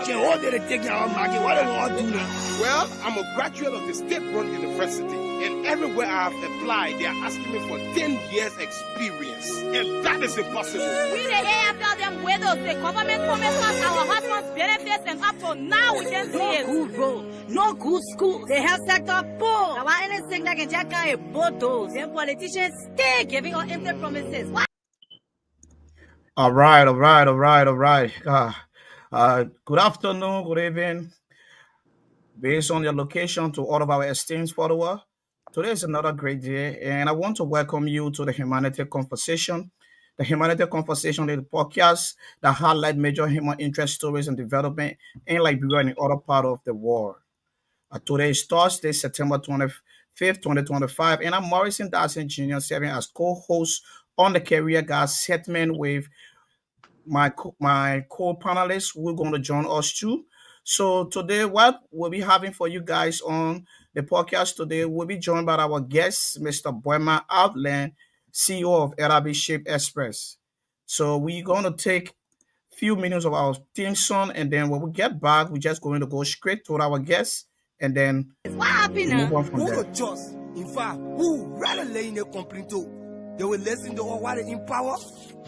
What did they take our market? What do they want to do now? Well, I'm a graduate of the state-run university, and everywhere I have applied, they are asking me for 10 years experience, and that is impossible. We the AFL them widows, the government promised us our husbands benefits, and up to now we can't see it. No good road, no good school. The health sector poor. Now anything that can jack a bottles, then politicians stay giving us empty promises. What? All right. Good afternoon, good evening. Based on your location to all of our esteemed followers, today is another great day, and I want to welcome you to the Humanity Conversation. The Humanity Conversation is a podcast that highlights major human interest stories and development in Liberia and in other parts of the world. Today is Thursday, September 25th, 2025, and I'm Morrison Dassin Jr. serving as co-host on the Career Guide segment with my co-panelists who are going to join us too. So today, what we'll be having for you guys on the podcast today, we'll be joined by our guest, Mr. Blamo Outland, CEO of LRB Shape Express. So we're going to take a few minutes of our theme song, and then when we get back, we're just going to go straight to our guest, and then What happened move now? on from Who there. could just, in fact, who rather lay in a complaint to? They will listen to what they in power.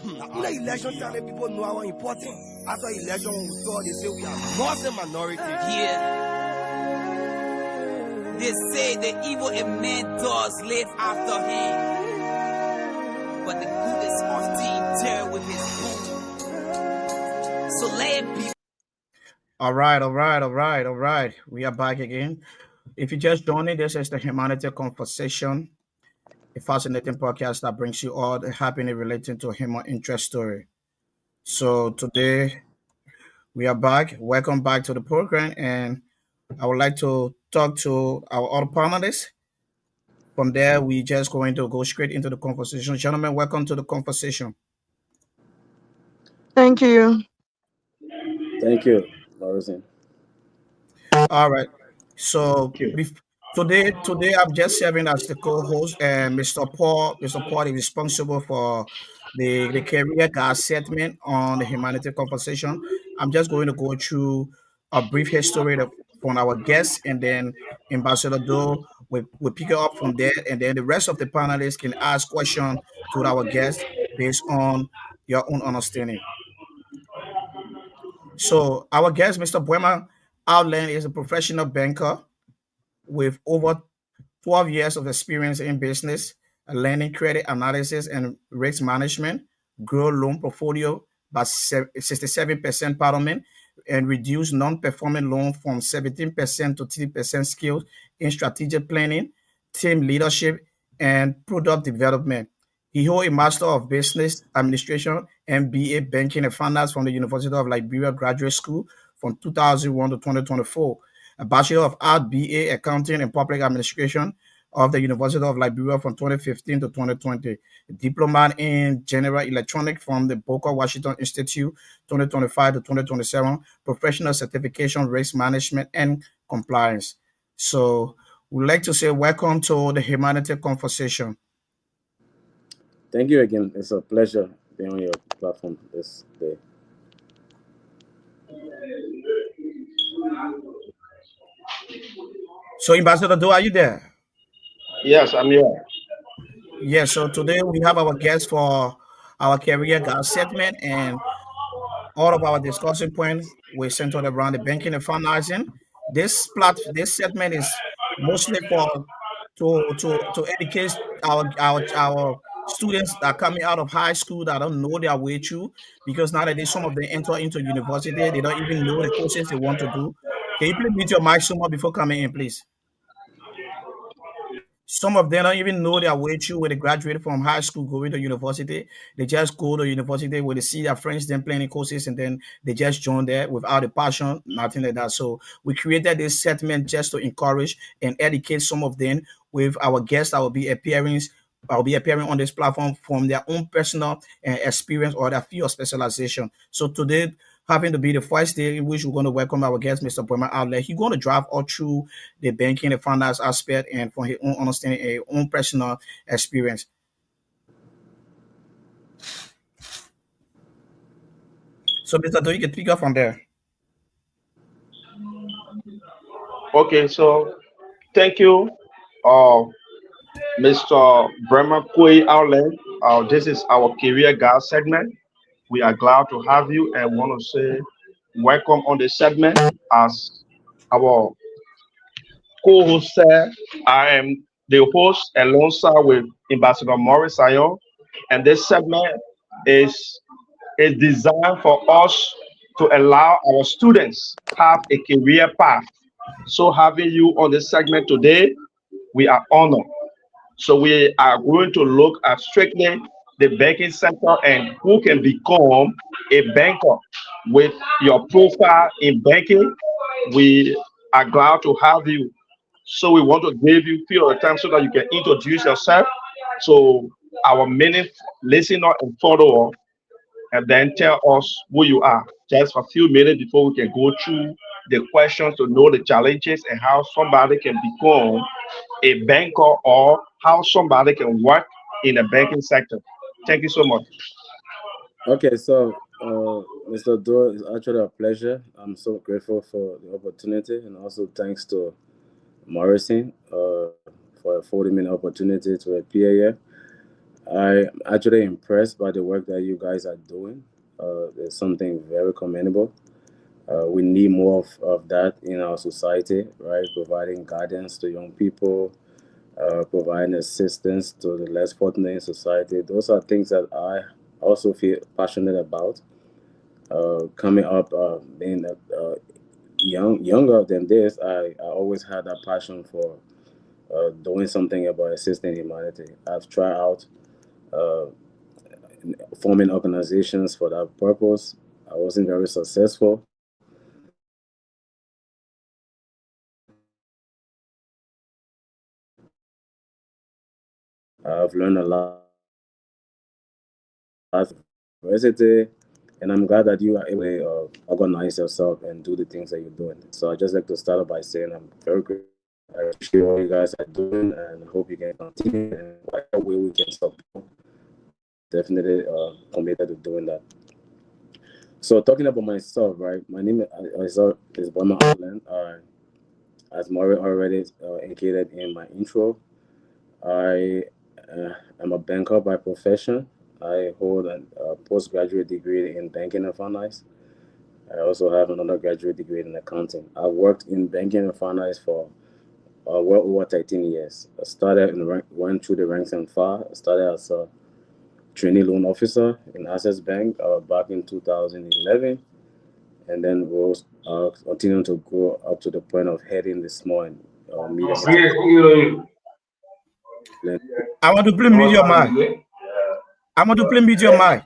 In the election time, people know how important. After election, when we thought they say we are Muslim minority. Yeah. They say the evil in man does live after him, but the good is often tear with his boot. So let it be. All right. We are back again. If you just joined in, this is the Humanity Conversation, a fascinating podcast that brings you all the happening relating to human interest story. So today we are back. Welcome back to the program, and I would like to talk to our other panelists. From there, we just going to go straight into the conversation. Gentlemen, welcome to the conversation. Thank you. Thank you, Morrison. All right. So today I'm just serving as the co-host, and Mr. Paul is responsible for the career guide segment on the humanity conversation. I'm just going to go through a brief history from our guests, and then Ambassador Doe will pick it up from there, and then the rest of the panelists can ask questions to our guests based on your own understanding. So our guest, Mr. Blamo Outland, is a professional banker with over 12 years of experience in business, learning credit analysis and risk management, grow loan portfolio by 67% per and reduce non-performing loan from 17% to 3% skills in strategic planning, team leadership, and product development. He holds a Master of Business Administration and BA Banking and Finance from the University of Liberia Graduate School from 2001 to 2024, a Bachelor of Arts BA Accounting and Public Administration of the University of Liberia from 2015 to 2020, a Diploma in General Electronics from the Booker Washington Institute 2025 to 2027, Professional Certification, Risk Management, and Compliance. So we'd like to say welcome to the Humanity Conversation. Thank you again. It's a pleasure being on your platform this day. So Ambassador Do, are you there? Yes, I'm here. Yes, so today we have our guest for our career guide segment, and all of our discussion points were centered around the banking and financing. This segment is mostly for to educate our students that are coming out of high school that don't know their way through, because nowadays some of them enter into university, they don't even know the courses they want to do. Can you please mute your mic somewhere before coming in, please? Some of them don't even know their way through when they graduate from high school, going to university. They just go to university where they see their friends then playing courses, and then they just join there without a passion, nothing like that. So we created this segment just to encourage and educate some of them with our guests that will be appearing. I'll be appearing on this platform from their own personal experience or their field of specialization. So today, having to be the first day in which we're going to welcome our guest, Mr. Blamo Outlet. He's going to drive all through the banking and finance aspect and from his own understanding and his own personal experience. So, Mr. Do, you can pick up from there. Okay, so thank you, uh, Mr. Bremer Kwe Outlet. This is our career guide segment. We are glad to have you and want to say welcome on the segment. As our co-host said, I am the host alongside with Ambassador Morrison, and this segment is designed for us to allow our students have a career path. So having you on this segment today, we are honored. So we are going to look at strictly the banking sector and who can become a banker with your profile in banking. We are glad to have you. So we want to give you a few of time so that you can introduce yourself. So our many listener and follower, and then tell us who you are. Just for a few minutes before we can go through the questions to know the challenges and how somebody can become a banker or how somebody can work in the banking sector. Thank you so much. Okay, so Mr. Doe, it's actually a pleasure. I'm so grateful for the opportunity, and also thanks to Morrison for a 40-minute opportunity to appear here. I'm actually impressed by the work that you guys are doing. It's something very commendable. We need more of that in our society, right? Providing guidance to young people, providing assistance to the less fortunate in society. Those are things that I also feel passionate about. Coming up, being younger than this, I always had that passion for doing something about assisting humanity. I've tried out uh, forming organizations for that purpose. I wasn't very successful. I've learned a lot from university, and I'm glad that you are able to organize yourself and do the things that you're doing. So I just like to start off by saying I'm very grateful. I appreciate what you guys are doing, and I hope you can continue and whatever way we can support. Definitely committed to doing that. So talking about myself, right? My name is Blamo. As Maury already indicated in my intro, I am a banker by profession. I hold a postgraduate degree in banking and finance. I also have an undergraduate degree in accounting. I worked in banking and finance for well over 13 years. I started went through the ranks and file. I started as a trainee loan officer in Access Bank back in 2011, and then was continuing to grow up to the point of heading the small and medium enterprise. I want to play media man. I want to play media man.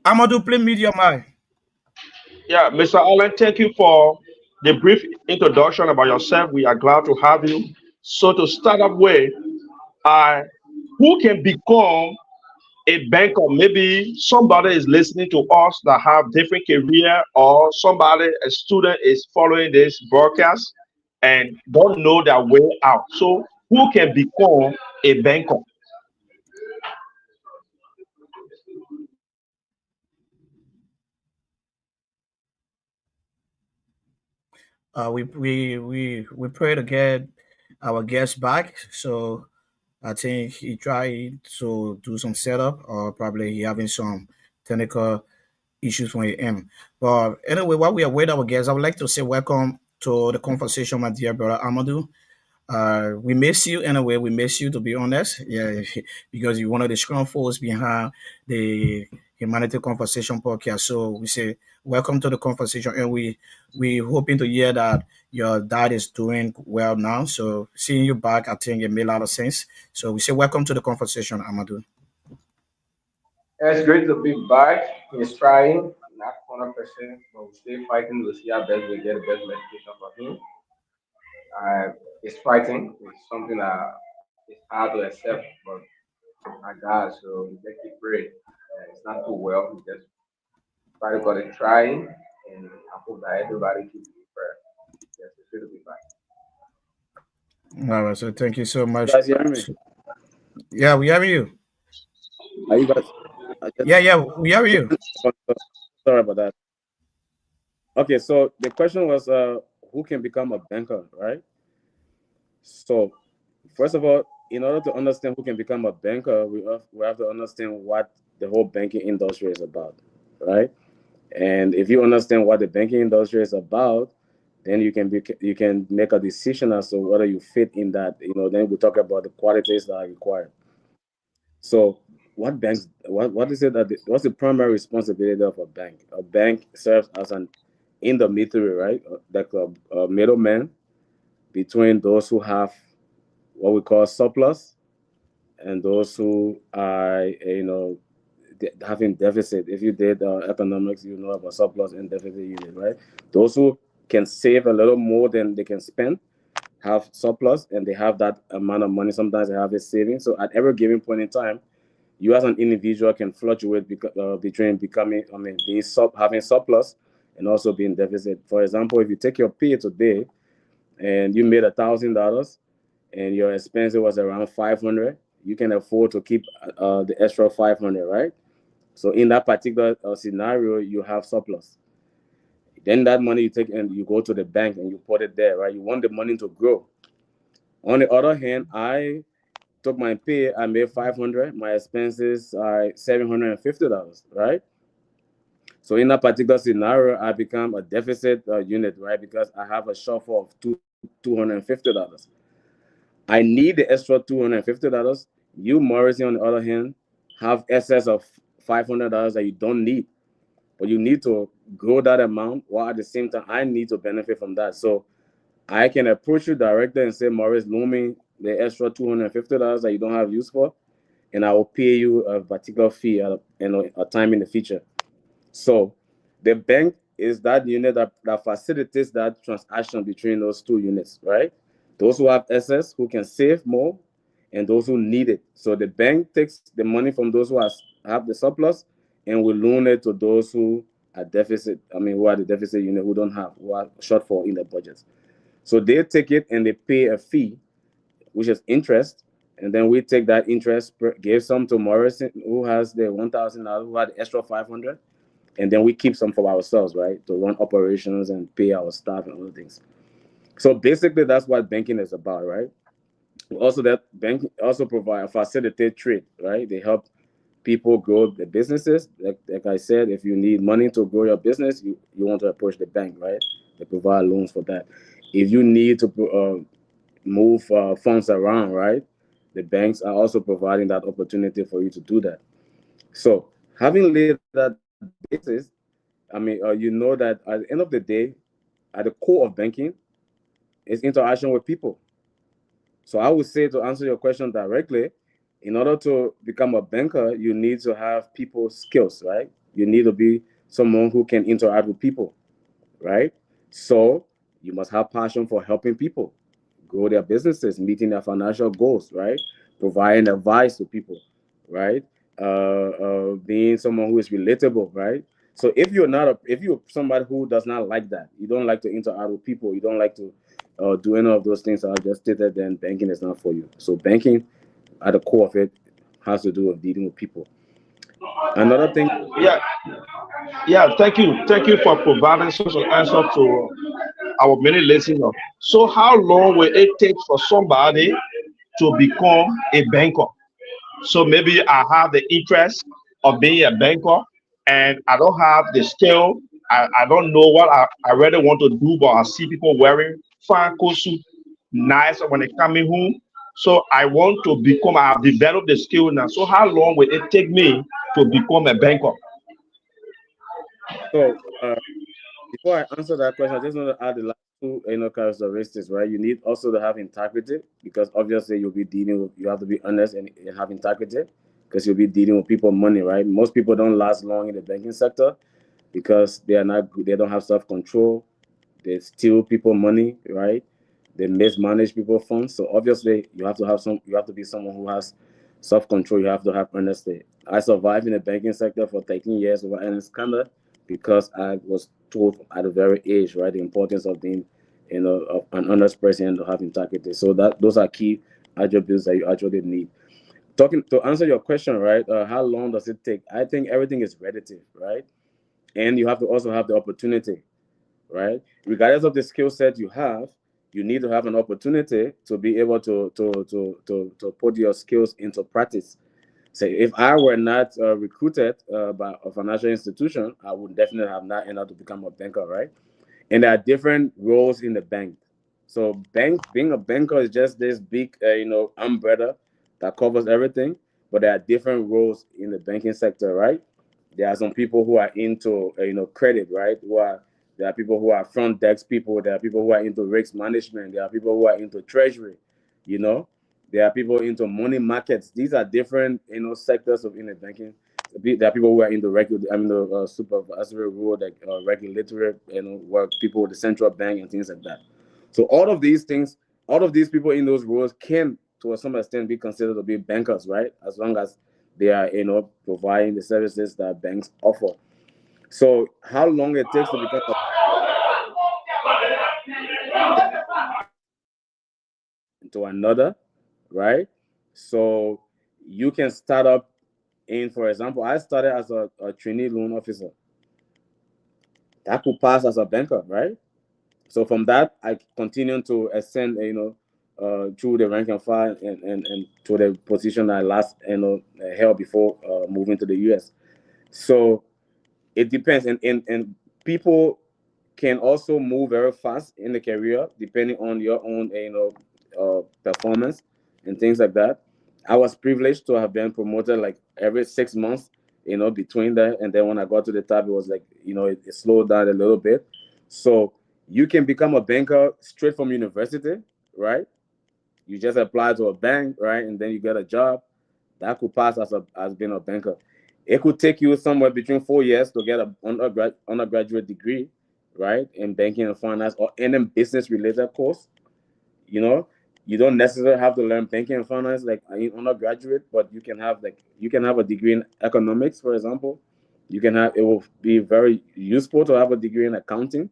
I want to play media man. Yeah, Mr. Allen, thank you for the brief introduction about yourself. We are glad to have you. So to start up with, uh, who can become a banker? Maybe somebody is listening to us that have different career, or somebody, a student, is following this broadcast and don't know their way out. So who can become a banker? We pray to get our guest back. So I think he tried to do some setup, or probably he having some technical issues from him. But anyway, while we await our guests, I would like to say welcome to the conversation, my dear brother Amadu. We miss you in a way. We miss you, to be honest. Yeah, because you're one of the strong force behind the Humanity Conversation podcast. So we say welcome to the conversation, and we hoping to hear that your dad is doing well now. So seeing you back, I think it made a lot of sense. So we say welcome to the conversation, Amadu. It's great to be back. He's trying, not 100%, but we're still fighting to see how best we get the best medication for him. It's fighting. It's something that is hard to accept, but my God, so we just keep praying. It's not too well. We just try to got it trying, and I hope that everybody keeps in prayer. Yes, it's good to be back. All right. So thank you so You much. guys hear me? Yeah, we have you. Are you guys? I just, Yeah, we have you. sorry about that. Okay, so the question was, who can become a banker, right? So, first of all, in order to understand who can become a banker, we have to understand what the whole banking industry is about, right? And if you understand what the banking industry is about, then you can make a decision as to whether you fit in that. Then we talk about the qualities that are required. So, what is it what's the primary responsibility of a bank? A bank serves as an intermediary, right? Like a middleman between those who have what we call surplus and those who are, having deficit. If you did economics, you know about surplus and deficit unit, right? Those who can save a little more than they can spend have surplus, and they have that amount of money. Sometimes they have a saving. So at every given point in time, you as an individual can fluctuate between having surplus and also being deficit. For example, if you take your pay today and you made $1,000 and your expense was around 500, you can afford to keep the extra 500, right? So in that particular scenario, you have surplus. Then that money you take and you go to the bank and you put it there, right? You want the money to grow. On the other hand, I took my pay, I made 500, my expenses are $750, right? So in that particular scenario, I become a deficit unit, right? Because I have a shortfall of $250. I need the extra $250. You, Morrison, on the other hand, have excess of $500 that you don't need, but you need to grow that amount, while at the same time, I need to benefit from that. So I can approach you directly and say, Morris, loan me the extra $250 that you don't have use for, and I will pay you a particular fee at a time in the future. So the bank is that unit that facilitates that transaction between those two units, right? Those who have excess, who can save more, and those who need it. So the bank takes the money from those who have the surplus and will loan it to those who are deficit. Who are the deficit unit, who don't have, who are shortfall in their budgets. So they take it and they pay a fee, which is interest, and then we take that interest, give some to Morrison, who has the $1,000, who had the extra 500, and then we keep some for ourselves, right, to run operations and pay our staff and other things. So basically, that's what banking is about, right? Also, that bank also facilitate trade, right? They help people grow the businesses. Like I said, if you need money to grow your business, you want to approach the bank, right? They provide loans for that. If you need to move funds around, right, the banks are also providing that opportunity for you to do that. So having laid that basis, you know that at the end of the day, at the core of banking is interaction with people. So I would say, to answer your question directly, in order to become a banker, you need to have people skills, right? You need to be someone who can interact with people, right? So you must have passion for helping people grow their businesses, meeting their financial goals, right? Providing advice to people, right? Being someone who is relatable, right? So if you're somebody who does not like that, you don't like to interact with people, you don't like to do any of those things I just stated, then banking is not for you. So banking, at the core of it, has to do with dealing with people. Another thing. Yeah. Thank you for providing such an answer to our many listeners. So, how long will it take for somebody to become a banker? So maybe I have the interest of being a banker, and I don't have the skill. I don't know what I really want to do, but I see people wearing fine coat suit, nice when they coming home. So I want to become, I have developed the skill now. So how long will it take me to become a banker? So before I answer that question, I just want to add the last two characteristics, right? You need also to have integrity, because obviously you have to be honest and have integrity, because you'll be dealing with people money, right? Most people don't last long in the banking sector because they don't have self-control. They steal people money, right? They mismanage people funds. So obviously you have to be someone who has self-control. You have to have honesty. I survived in the banking sector for 13 years without any scandal, because I was taught at a very age, right, the importance of being, of an honest person and to have integrity. So those are key attributes that you actually need. To answer your question, right, how long does it take? I think everything is relative, right? And you have to also have the opportunity. right? Regardless of the skill set you have, you need to have an opportunity to be able to put your skills into practice. So if I were not recruited by a financial institution, I would definitely have not ended up to become a banker, right? And there are different roles in the bank. So being a banker is just this big, umbrella that covers everything. But there are different roles in the banking sector, right? There are some people who are into, credit, right? There are people who are front desk people. There are people who are into risk management. There are people who are into treasury, you know. There are people into money markets. These are different, sectors of in the banking. There are people who are in the the supervisory role, like regulatory, work, people with the central bank and things like that. So all of these things, all of these people in those roles can, to some extent, be considered to be bankers, right? As long as they are, providing the services that banks offer. So how long it takes to become into another, right? So you can start up in, for example, I started as a trainee loan officer. That could pass as a banker, right? So from that, I continue to ascend, through the rank and file and to the position I last, held before moving to the US. So it depends, and people can also move very fast in the career depending on your own, performance and things like that. I was privileged to have been promoted like every 6 months, between that, and then when I got to the top, it was like, it slowed down a little bit. So you can become a banker straight from university, right? You just apply to a bank, right, and then you get a job. That could pass as being a banker. It could take you somewhere between 4 years to get an undergraduate degree, right, in banking and finance or any business related course. You know, you don't necessarily have to learn banking and finance like in undergraduate, but you can have a degree in economics, for example. It will be very useful to have a degree in accounting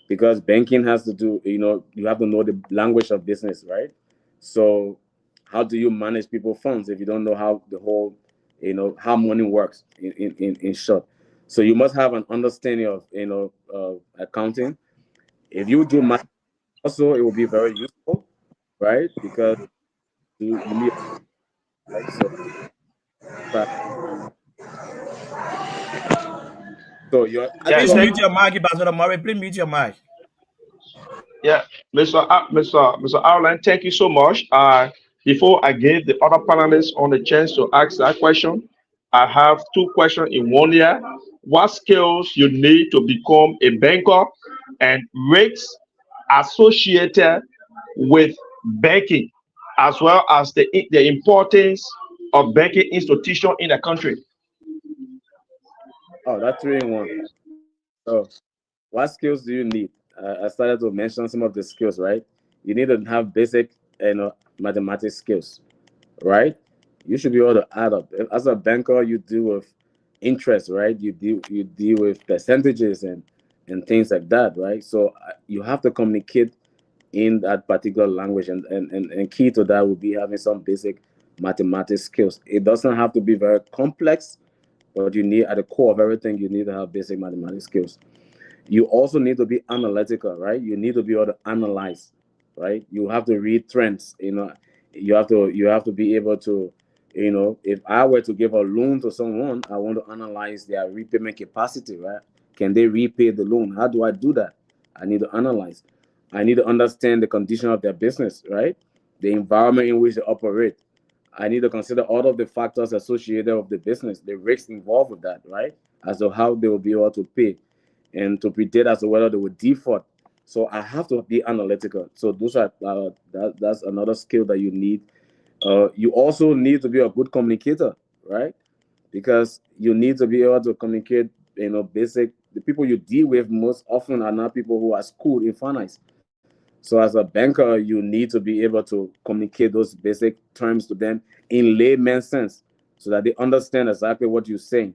because banking has to do, you have to know the language of business, right? So how do you manage people's funds if you don't know how the whole, how money works in short? So you must have an understanding of, accounting. If you do math also, it will be very useful, right? Because you need, right? But- so your Yeah, Please actual, mute your mic, Ambassador Murray. Please mute your mic. yeah, Mr. Outline, thank you so much. Before I give the other panelists on the chance to ask that question, I have two questions in one year. What skills you need to become a banker and risks associated with banking, as well as the importance of banking institution in the country? oh, that's 3 in 1. So what skills do you need? I started to mention some of the skills, right? You need to have basic, mathematics skills, right? You should be able to add up. As a banker, you deal with interest, right? You deal with percentages and things like that, right? So you have to communicate in that particular language, and key to that would be having some basic mathematics skills. It doesn't have to be very complex, but you need, at the core of everything, you need to have basic mathematics skills. You also need to be analytical, right? You need to be able to analyze, right? You have to read trends. You have to be able to, if I were to give a loan to someone, I want to analyze their repayment capacity, right? Can they repay the loan? How do I do that? I need to analyze. I need to understand the condition of their business, right? The environment in which they operate. I need to consider all of the factors associated with the business, the risks involved with that, right? As to how they will be able to pay and to predict as to whether they will default. So I have to be analytical. So those are that's another skill that you need. You also need to be a good communicator, right? Because you need to be able to communicate. Basic. The people you deal with most often are not people who are schooled in finance. So as a banker, you need to be able to communicate those basic terms to them in layman's sense, so that they understand exactly what you're saying.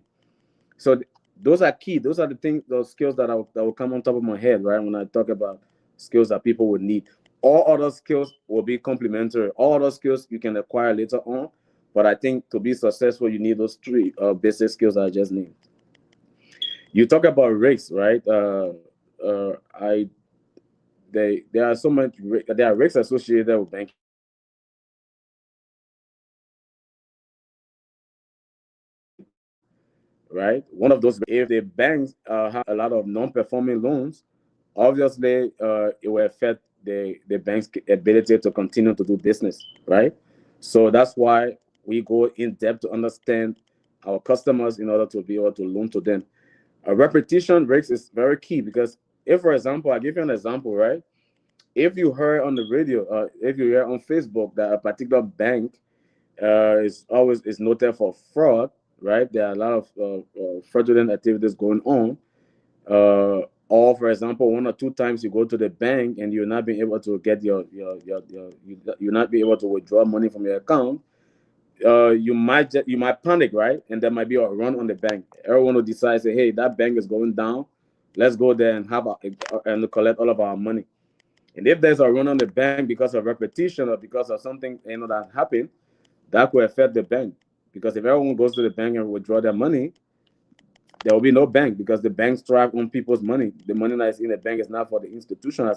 So those are key. Those are the things, those skills that will come on top of my head, right? When I talk about skills that people would need. All other skills will be complementary. All other skills you can acquire later on. But I think to be successful, you need those three basic skills that I just named. You talk about risks, right? there are so much there are risks associated with banking. Right, one of those, if the banks have a lot of non-performing loans, obviously it will affect the bank's ability to continue to do business, right? So that's why we go in depth to understand our customers in order to be able to loan to them. A repetition risk is very key, because if, for example, I give you an example, right? If you heard on the radio, if you hear on Facebook that a particular bank is noted for fraud, right? There are a lot of fraudulent activities going on. Or, for example, one or two times you go to the bank and you're not being able to get you're not being able to withdraw money from your account. You might panic, right? And there might be a run on the bank. Everyone will decide, say, hey, that bank is going down. Let's go there and and collect all of our money. And if there's a run on the bank because of repetition or because of something that happened, that could affect the bank. Because if everyone goes to the bank and withdraw their money, there will be no bank, because the banks thrive on people's money. The money that is in the bank is not for the institution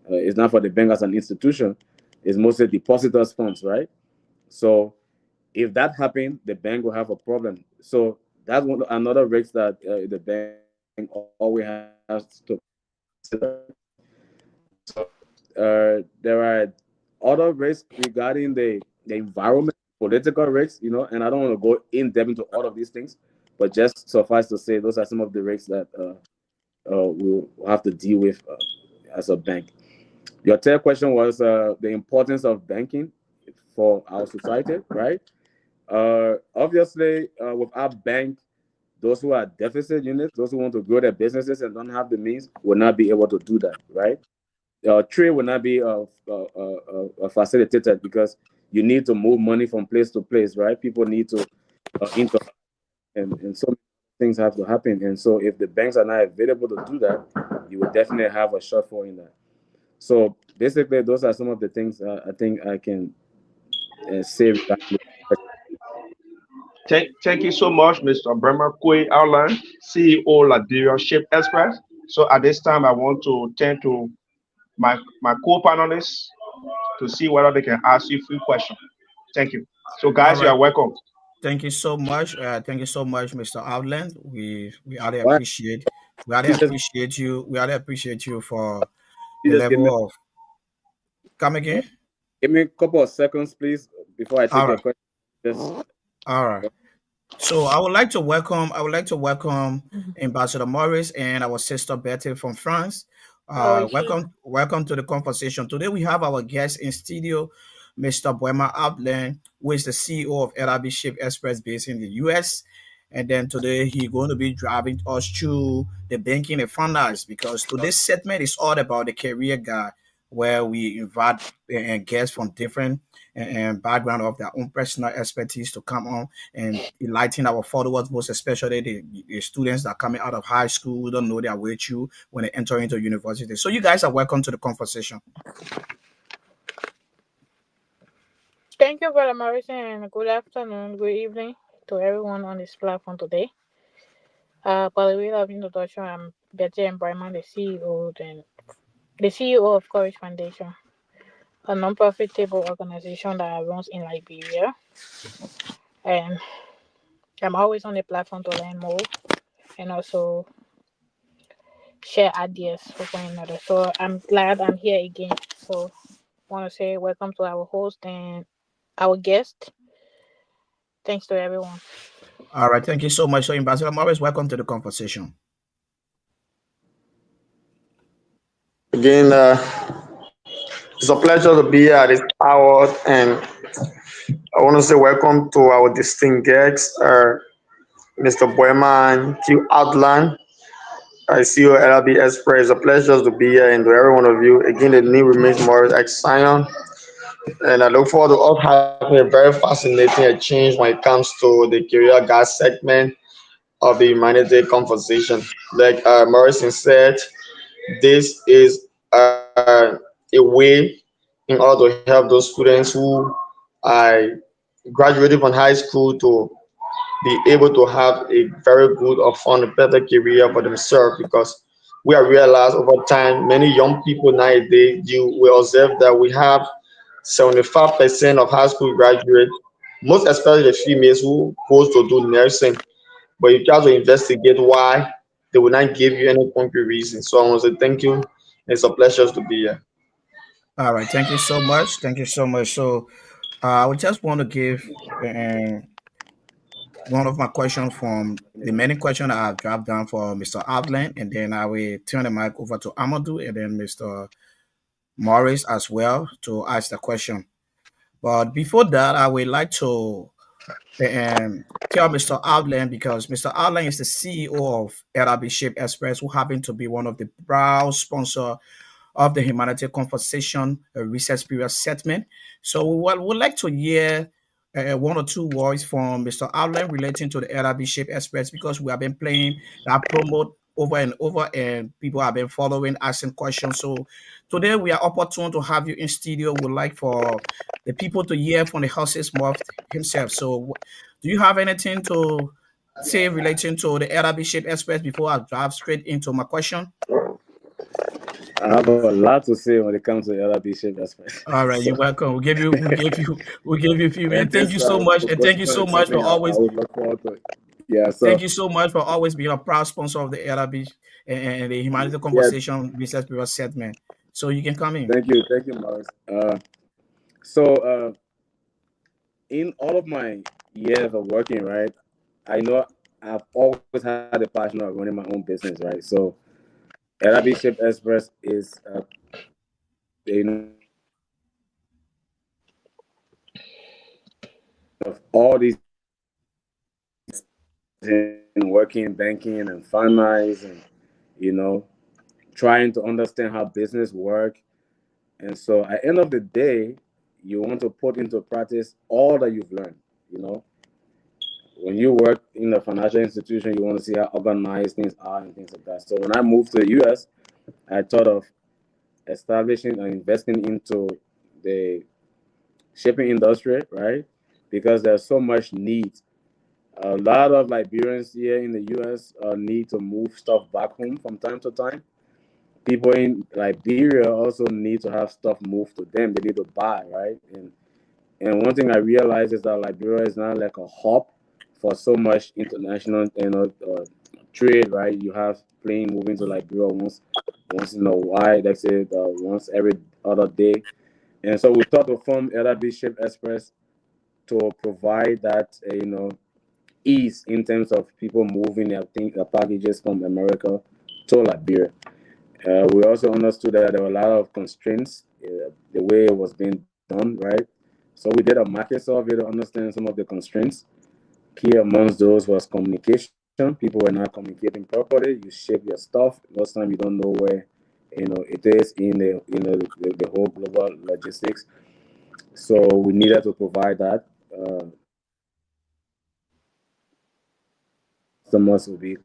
it's not for the bank as an institution. It's mostly depositors' funds, right? So if that happens, the bank will have a problem. So that's another risk that the bank always has to consider. So there are other risks regarding the environment, political risks, and I don't want to go in depth into all of these things, but just suffice to say, those are some of the risks that we'll have to deal with as a bank. Your third question was the importance of banking for our society, right? Obviously, with our bank, those who are deficit units, those who want to grow their businesses and don't have the means, will not be able to do that, right? Trade will not be facilitated, because you need to move money from place to place, right? People need to interact, and so many things have to happen. And so if the banks are not available to do that, you will definitely have a shortfall in that. So basically, those are some of the things I think I can say regarding Thank you so much, Mr. Bremer Kwe Outline, CEO Liberia Ship Express. So at this time, I want to turn to my co-panelists to see whether they can ask you a few questions. Thank you. So, All guys, you right. are welcome. Thank you so much. Thank you so much, Mr. Outland. We really Why? appreciate you. We really appreciate you for You the just level of come again. give me a couple of seconds, please, before I All take your right. question. Just All right. So I would like to welcome Ambassador Morris and our sister Betty from France. Welcome to the conversation. Today we have our guest in studio, Mr. Boema Outland, who is the CEO of LRB Ship Express based in the US. And then today he's going to be driving us through the banking and finance, because today's segment is all about the career guide, where we invite guests from different and background of their own personal expertise to come on and enlighten our followers, most especially the students that are coming out of high school who don't know their way through when they enter into university. So you guys are welcome to the conversation. Thank you, Brother Morrison, and good afternoon, good evening to everyone on this platform today. By the way of introduction, I'm Betty and Bryman, the CEO of Courage Foundation, a non-profitable organization that runs in Liberia. And I'm always on the platform to learn more and also share ideas with one another. So I'm glad I'm here again. So I want to say welcome to our host and our guest. Thanks to everyone. All right, thank you so much. So Ambassador Morris, welcome to the conversation. Again, it's a pleasure to be here at this hour, and I want to say welcome to our distinguished guests, Mr. Boeman, Q Outland, CEO LRB Express. It's a pleasure to be here, and to every one of you. Again, the name remains Morris X Siryon, and I look forward to us having a very fascinating exchange when it comes to the career guide segment of the humanity conversation. Like Morrison said, this is a way in order to help those students who are graduating from high school to be able to have a very good or fun, better career for themselves, because we have realized over time, many young people nowadays, you will observe that we have 75% of high school graduates, most especially the females who goes to do nursing. But you try to investigate why, they will not give you any concrete reason. So I want to say thank you. It's a pleasure to be here. All right, thank you so much. Thank you so much. So, I would just want to give one of my questions from the many questions I have dropped down for Mr. Outland, and then I will turn the mic over to Amadu and then Mr. Morris as well to ask the question. But before that, I would like to tell Mr. Outland, because Mr. Outland is the CEO of LRB Shape Express, who happen to be one of the proud sponsor of the Humanity Conversation Research Period Settlement. So we would like to hear one or two words from Mr. Outland relating to the LRB Shape Express, because we have been playing that promo over and over and people have been following, asking questions. So today we are opportune to have you in studio. We'd like for the people to hear from the horse's mouth himself. So do you have anything to say relating to the LRB Shape Express before I drive straight into my question? I have a lot to say when it comes to LRB Shape Express. All right, So, you're welcome. We gave you a few and minutes. Thank this you so much, and thank you question so is much for something I always would look forward to. Yeah, thank so you so much for always being a proud sponsor of the LRB and the Humanity yeah, Conversation Research Bureau Settlement. So you can come in. thank you, Morris. So in all of my years of working, right, I know I've always had a passion of running my own business, right? So LRB Shape Express is, of all these in working, banking, and finance, and you know, trying to understand how business work. And so, at the end of the day, you want to put into practice all that you've learned. You know, when you work in a financial institution, you want to see how organized things are and things like that. So when I moved to the US, I thought of establishing and investing into the shipping industry, right? Because there's so much need. A lot of Liberians here in the US need to move stuff back home from time to time. People in Liberia also need to have stuff moved to them. They need to buy, right? And one thing I realized is that Liberia is not like a hub for so much international, trade, right? You have plane moving to Liberia once in a while, like say once every other day. And so we thought to form LRB Ship Express to provide that, ease in terms of people moving their packages from America to Liberia. We also understood that there were a lot of constraints, the way it was being done, right? So we did a market survey to understand some of the constraints. Key amongst those was communication. People were not communicating properly. You ship your stuff. Most time you don't know where it is in the whole global logistics. So we needed to provide that. Customers will be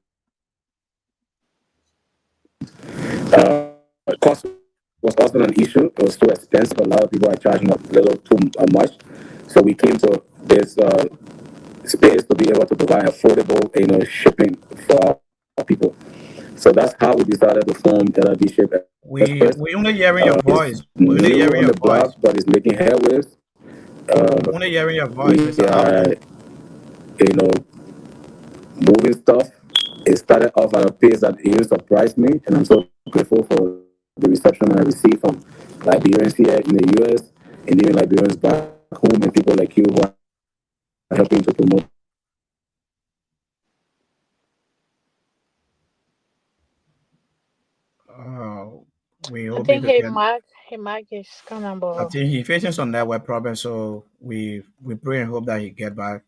cost was also an issue. It was too expensive. A lot of people are charging a little too much. So we came to this space to be able to provide affordable, shipping for our people. So that's how we decided to form LRB Ship Express. We only hearing your It's voice. We only new hearing on your the block, voice. but it's making headways. We only hearing your voice, We Mr. are, Outland. moving stuff. It started off at a pace that it surprised me, and I'm so grateful for the reception I received from Liberians here in the US and even Liberians back home and people like you who are helping to promote We I hope you think could get. his mic is kind of I think he facing some network problems, so we pray and hope that he get back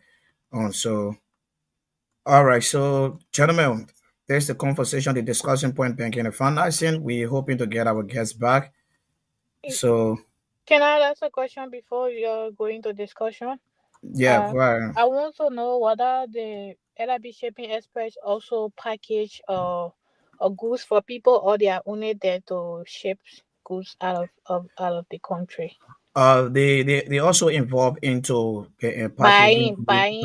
on. So all right, so gentlemen, there's the conversation, the discussion point, banking and financing. We're hoping to get our guests back. So Can I ask a question before you're going to discussion? yeah, Uh, well, I want to know whether the LRB Shipping Express also package goods for people, or they are only there to ship goods out of the country. they also involve into packaging, Buying and buying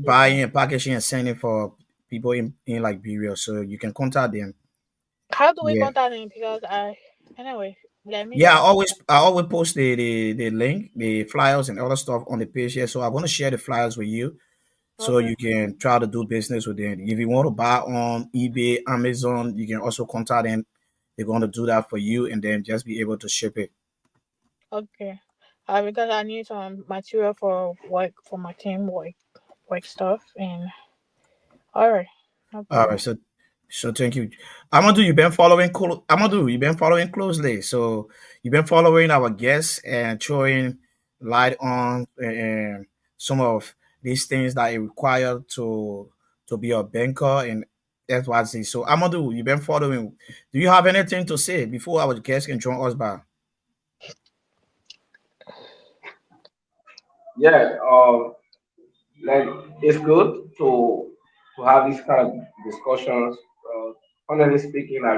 packaging. and packaging and sending for people in Liberia. So you can contact them. How do we Yeah. contact him? Because anyway, let me Yeah, know. I always post the link, the flyers and other stuff on the page here. So I want to share the flyers with you so Okay. you can try to do business with them. If you want to buy on eBay, Amazon, you can also contact them. They're going to do that for you and then just be able to ship it. Okay. Because I need some material for work for my team work stuff and all right, no All problem. right, so thank you, Amadu. You've been following Amadu. You've been following closely. So you've been following our guests and throwing light on some of these things that it require to be a banker and that's what I see. So Amadu, you've been following. Do you have anything to say before our guests can join us back? Yeah, like it's good to have these kind of discussions. Honestly speaking, I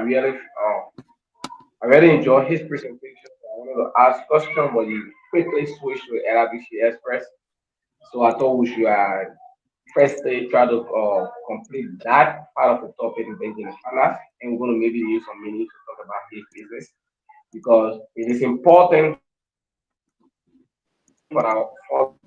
really enjoy his presentation. I wanted to ask question, but he quickly switched to LRBC Express. So I thought we should first try to complete that part of the topic in banking and finance, and we're going to maybe use some minutes to talk about his business because it is important for our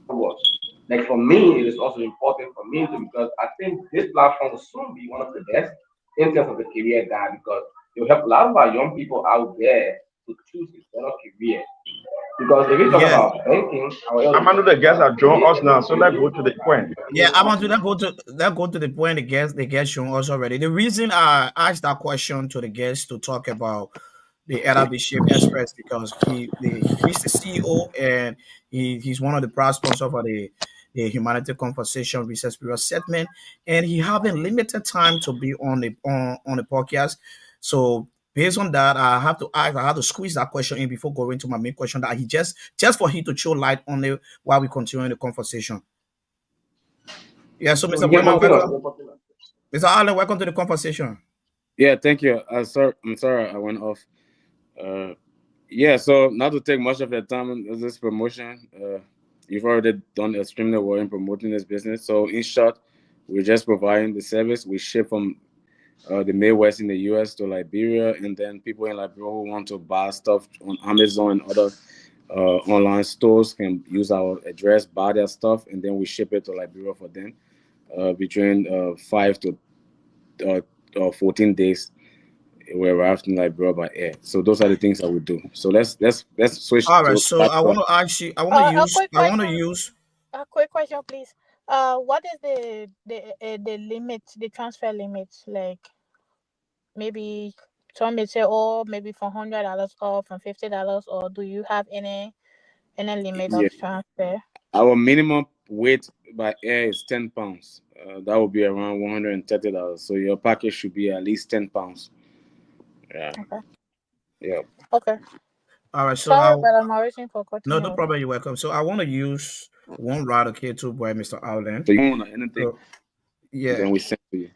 followers. Like for me, it is also important for me too, because I think this platform will soon be one of the best in terms of the career guide because it will help a lot of our young people out there to choose a better career. Because if you talk about banking, our elders Yeah, Amadu, the guests are joining us now, so let's go to the point. yeah, Amadu, that go to the point the guest shown us already. The reason I asked that question to the guest to talk about the LRB Shape Express because he's the CEO and he's one of the proud sponsors for the Humanity Conversation Research Bureau segment, and he having limited time to be on the podcast. So based on that, I have to squeeze that question in before going to my main question that he just for him to show light on it while we continue the conversation. Yeah, so so Mr. you can Boyman, continue. welcome. Mr. Allen, welcome to the conversation. Yeah, thank you. I'm sorry I went off. Uh, yeah, so not to take much of your time on this promotion. You've already done extremely well in promoting this business. So in short, we're just providing the service. We ship from the Midwest in the U.S. to Liberia, and then people in Liberia who want to buy stuff on Amazon and other online stores can use our address, buy their stuff, and then we ship it to Liberia for them between 5 to 14 days. We arrived in Liberia by air. So those are the things that we do. So let's switch All right, to so that I want stuff. to ask you. A quick I want to question. use. A quick question, please. What is the limit, the transfer limit? Like maybe some may say, oh, maybe from $100 or from $50, or do you have any limit Yeah. of transfer? Our minimum weight by air is 10 pounds. That would be around $130. So your package should be at least 10 pounds. Yeah. Okay. Yeah. Okay. All right, so Sorry, but I'm Morrison for cutting no you off. problem. You're welcome. So I want to use one route okay too by Mr. Allen. So you want anything, So yeah. then we send to you.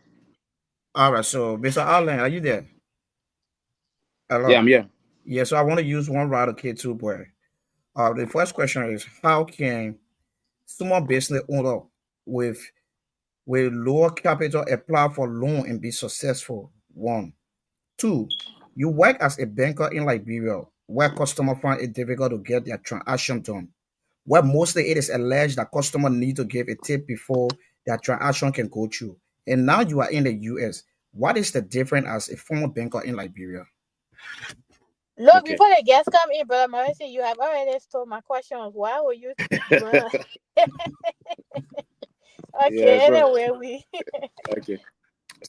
All right, so Mr. Allen, are you there? Yeah, Hello. I'm here. Yeah, so I want to use one route okay too boy. The first question is how can small business owner with with lower capital apply for loan and be successful? One. Two, you work as a banker in Liberia where customers find it difficult to get their transaction done, where mostly it is alleged that customers need to give a tip before their transaction can go through. And now you are in the US. What is the difference as a former banker in Liberia? Look, Okay. before the guests come in, brother Morrison, you have already stole my questions. Why were you, bruh? Yeah. Okay, So anyway, we. okay.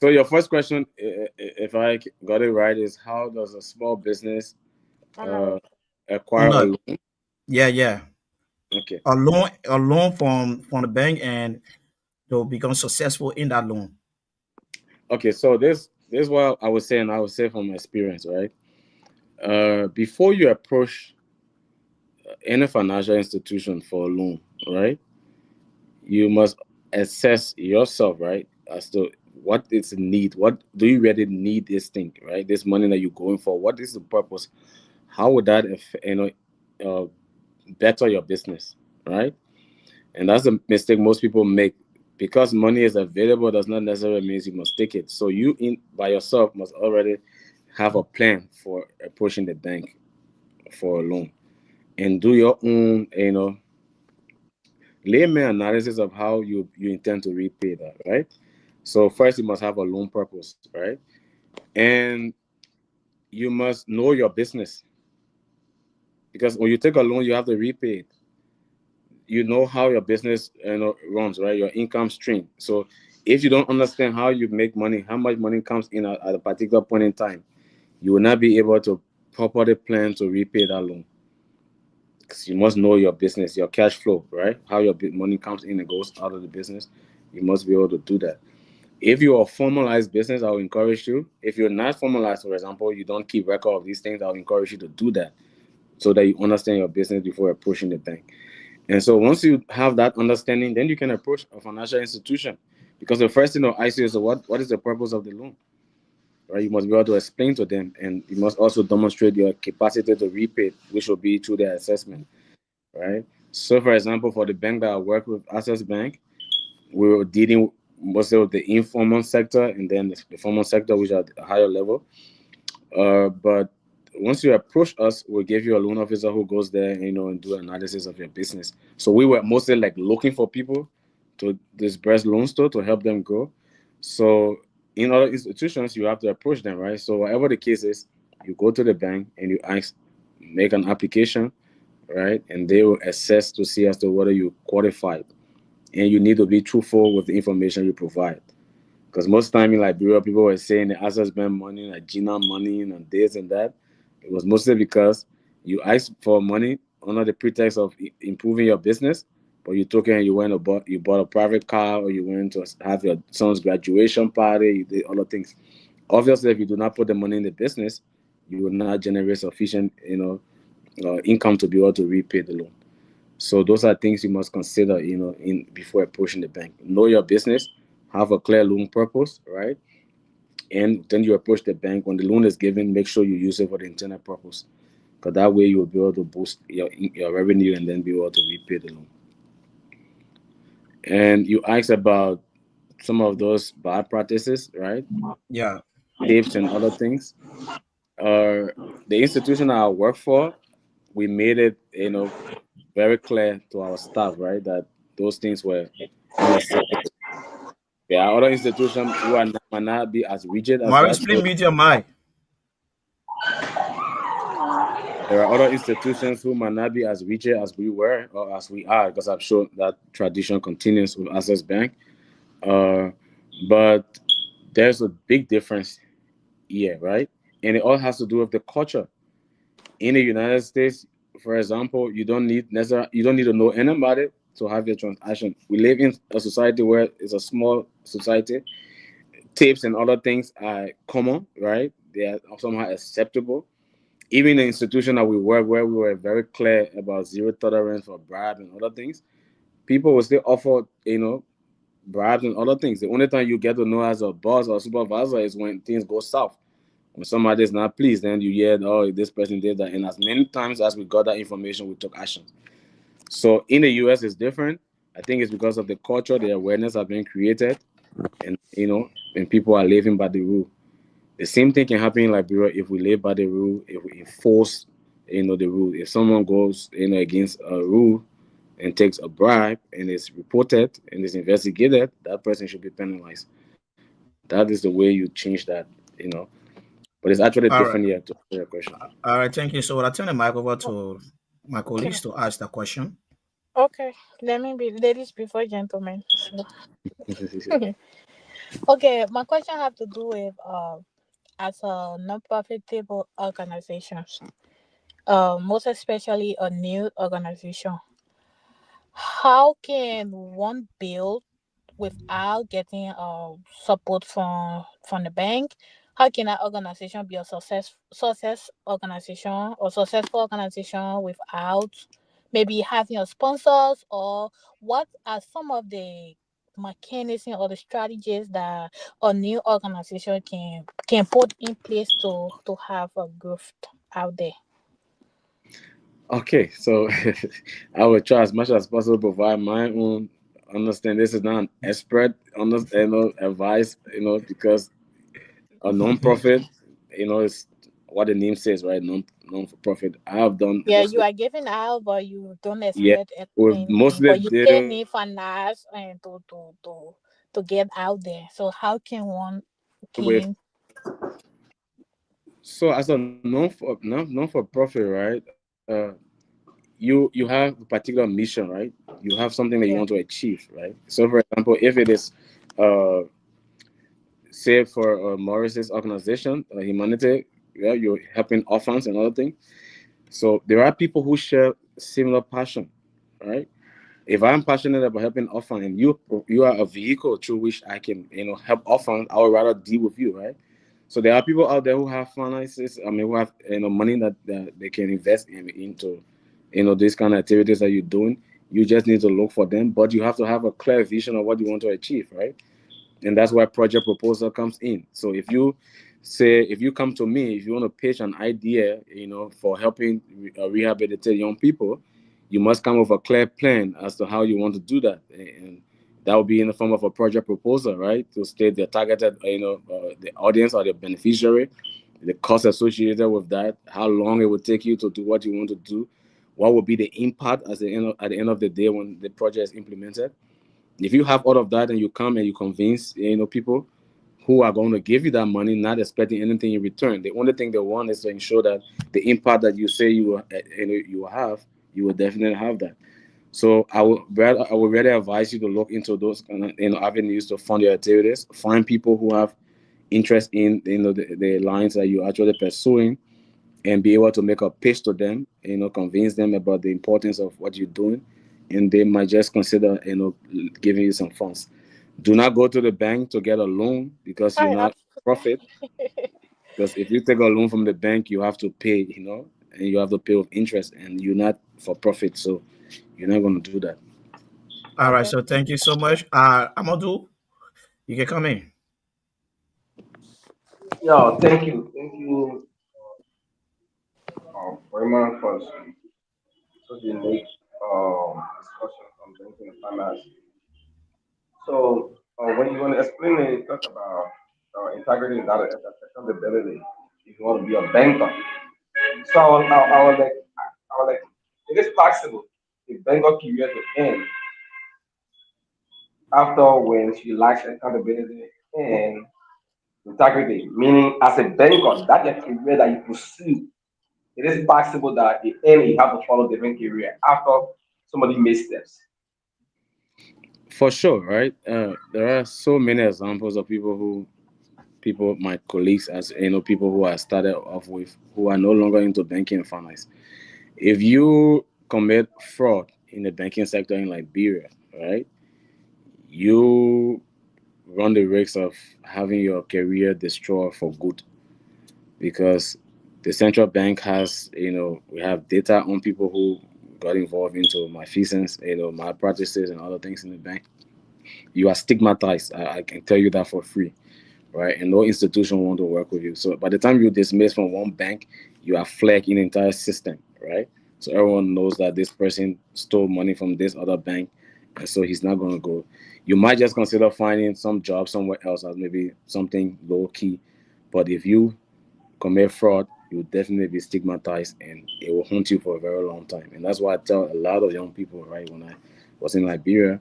So your first question, if I got it right, is how does a small business I'm uh, not. acquire a No, loan? yeah. Okay. A loan from the bank and to become successful in that loan. Okay. So this is what I was saying. I would say from experience, right? Before you approach any financial institution for a loan, right? You must assess yourself, right, as to what is the need. What do you really need this thing, right? This money that you're going for. What is the purpose? How would that, better your business, right? And that's a mistake most people make because money is available does not necessarily mean you must take it. So you in by yourself must already have a plan for approaching the bank for a loan, and do your own, layman analysis of how you intend to repay that, right? So first, you must have a loan purpose, right? And you must know your business, because when you take a loan, you have to repay it. You know how your business runs, right? Your income stream. So if you don't understand how you make money, how much money comes in at a particular point in time, you will not be able to properly plan to repay that loan. Because you must know your business, your cash flow, right? How your money comes in and goes out of the business. You must be able to do that. If you're a formalized business, I'll encourage you. If you're not formalized, for example, you don't keep record of these things, I'll encourage you to do that so that you understand your business before approaching the bank. And so once you have that understanding, then you can approach a financial institution. Because the first thing they'll ask you is, what is the purpose of the loan? Right? You must be able to explain to them, and you must also demonstrate your capacity to repay, which will be through their assessment. Right? So, for example, for the bank that I work with, Access Bank, we were dealing mostly with the informal sector and then the formal sector, which are at a higher level. But once you approach us, we'll give you a loan officer who goes there, and do analysis of your business. So we were mostly like looking for people to disburse loans to help them grow. So in other institutions, you have to approach them, right? So whatever the case is, you go to the bank and you make an application, right? And they will assess to see as to whether you qualified. And you need to be truthful with the information you provide. Because most time in Liberia, people were saying the Access Bank money, like Gina money, and this and that. It was mostly because you asked for money under the pretext of improving your business, but you took it and you bought a private car, or you went to have your son's graduation party, you did other things. Obviously, if you do not put the money in the business, you will not generate sufficient, income to be able to repay the loan. So those are things you must consider, before approaching the bank. Know your business, have a clear loan purpose, right? And then you approach the bank. When the loan is given, make sure you use it for the intended purpose, because that way you will be able to boost your revenue and then be able to repay the loan. And you asked about some of those bad practices, right? Yeah. Tips and other things. The institution I work for, we made it, very clear to our staff, right, that those things were unacceptable. There are other institutions who might not be as rigid as that. Maurice, please mute your mic. There are other institutions who might not be as rigid as we were or as we are, because I'm sure that tradition continues with Access Bank. But there's a big difference here, right? And it all has to do with the culture. In the United States, for example, you don't need to know anybody to have your transaction. We live in a society where it's a small society. Tips and other things are common, right? They are somehow acceptable. Even the institution that we work, where we were very clear about zero tolerance for bribe and other things, people will still offer, bribes and other things. The only time you get to know as a boss or supervisor is when things go south. When somebody is not pleased, then you hear, oh, this person did that. And as many times as we got that information, we took action. So in the US, it's different. I think it's because of the culture, the awareness have been created, and and people are living by the rule. The same thing can happen in Liberia if we live by the rule, if we enforce, the rule. If someone goes, against a rule and takes a bribe and is reported and is investigated, that person should be penalized. That is the way you change that, But it's actually All right. different here to answer your question. All right. Thank you. So I turn the mic over to my colleagues to ask the question. Okay, let me be ladies before gentlemen. So. Okay, my question have to do with as a non-profitable organizations, most especially a new organization. How can one build without getting support from the bank? How can an organization be a success organization or successful organization without maybe having a sponsors? Or what are some of the mechanisms or the strategies that a new organization can put in place to have a growth out there? Okay, so I will try as much as possible to provide my own understanding. This is not an expert advice, because a non-profit, it's what the name says, right? Non for profit. I have done Yeah, you mostly, are giving out, but you don't yeah, expect with anything. mostly But you still dealing need finance and to get out there. So how can one with. can So as a non for profit, right? You have a particular mission, right? You have something that you want yeah. to achieve, right? So, for example, if it is, uh, say, for Morrison's organization, humanity, yeah, you're helping orphans and other things. So there are people who share similar passion, right? If I'm passionate about helping orphans and you are a vehicle through which I can help orphans, I would rather deal with you, right? So there are people out there who have finances, I mean, who have money that they can invest into these kind of activities that you're doing. You just need to look for them, but you have to have a clear vision of what you want to achieve, right? And that's why project proposal comes in. So if you come to me, if you want to pitch an idea, for helping rehabilitate young people, you must come with a clear plan as to how you want to do that, and that will be in the form of a project proposal, right? To state the targeted, the audience or the beneficiary, the cost associated with that, how long it will take you to do what you want to do, what will be the impact at the end of the day when the project is implemented. If you have all of that and you come and you convince people who are going to give you that money, not expecting anything in return, the only thing they want is to ensure that the impact that you say you will have, you will definitely have that. So I would rather advise you to look into those kind of avenues to fund your activities. Find people who have interest in the lines that you're actually pursuing, and be able to make a pitch to them, convince them about the importance of what you're doing, and they might just consider, giving you some funds. Do not go to the bank to get a loan because you're I not profit. Because if you take a loan from the bank, you have to pay, and you have to pay with interest, and you're not for profit, so you're not going to do that. All right, Okay. so thank you so much. Amadu, you can come in. Yeah, thank you, very much for such unique discussion on banking and finance. So, when you want to explain it, talk about integrity and data accountability. If you want to be a banker, so I was like, it is possible the banker career to end after when she lacks accountability and integrity. Meaning, as a banker, that's a career that you pursue. It is possible that the end you have to follow different career after somebody missteps. For sure, right? There are so many examples of my colleagues, as people who I started off with, who are no longer into banking and finance. If you commit fraud in the banking sector in Liberia, right, you run the risk of having your career destroyed for good, because the central bank has, we have data on people who got involved into malfeasance, malpractices and other things in the bank. You are stigmatized. I can tell you that for free, right? And no institution want to work with you. So by the time you dismiss from one bank, you are flagged in the entire system, right? So everyone knows that this person stole money from this other bank, and so he's not going to go. You might just consider finding some job somewhere else, as maybe something low key. But if you commit fraud, you'll definitely be stigmatized, and it will haunt you for a very long time. And that's why I tell a lot of young people, right, when I was in Liberia,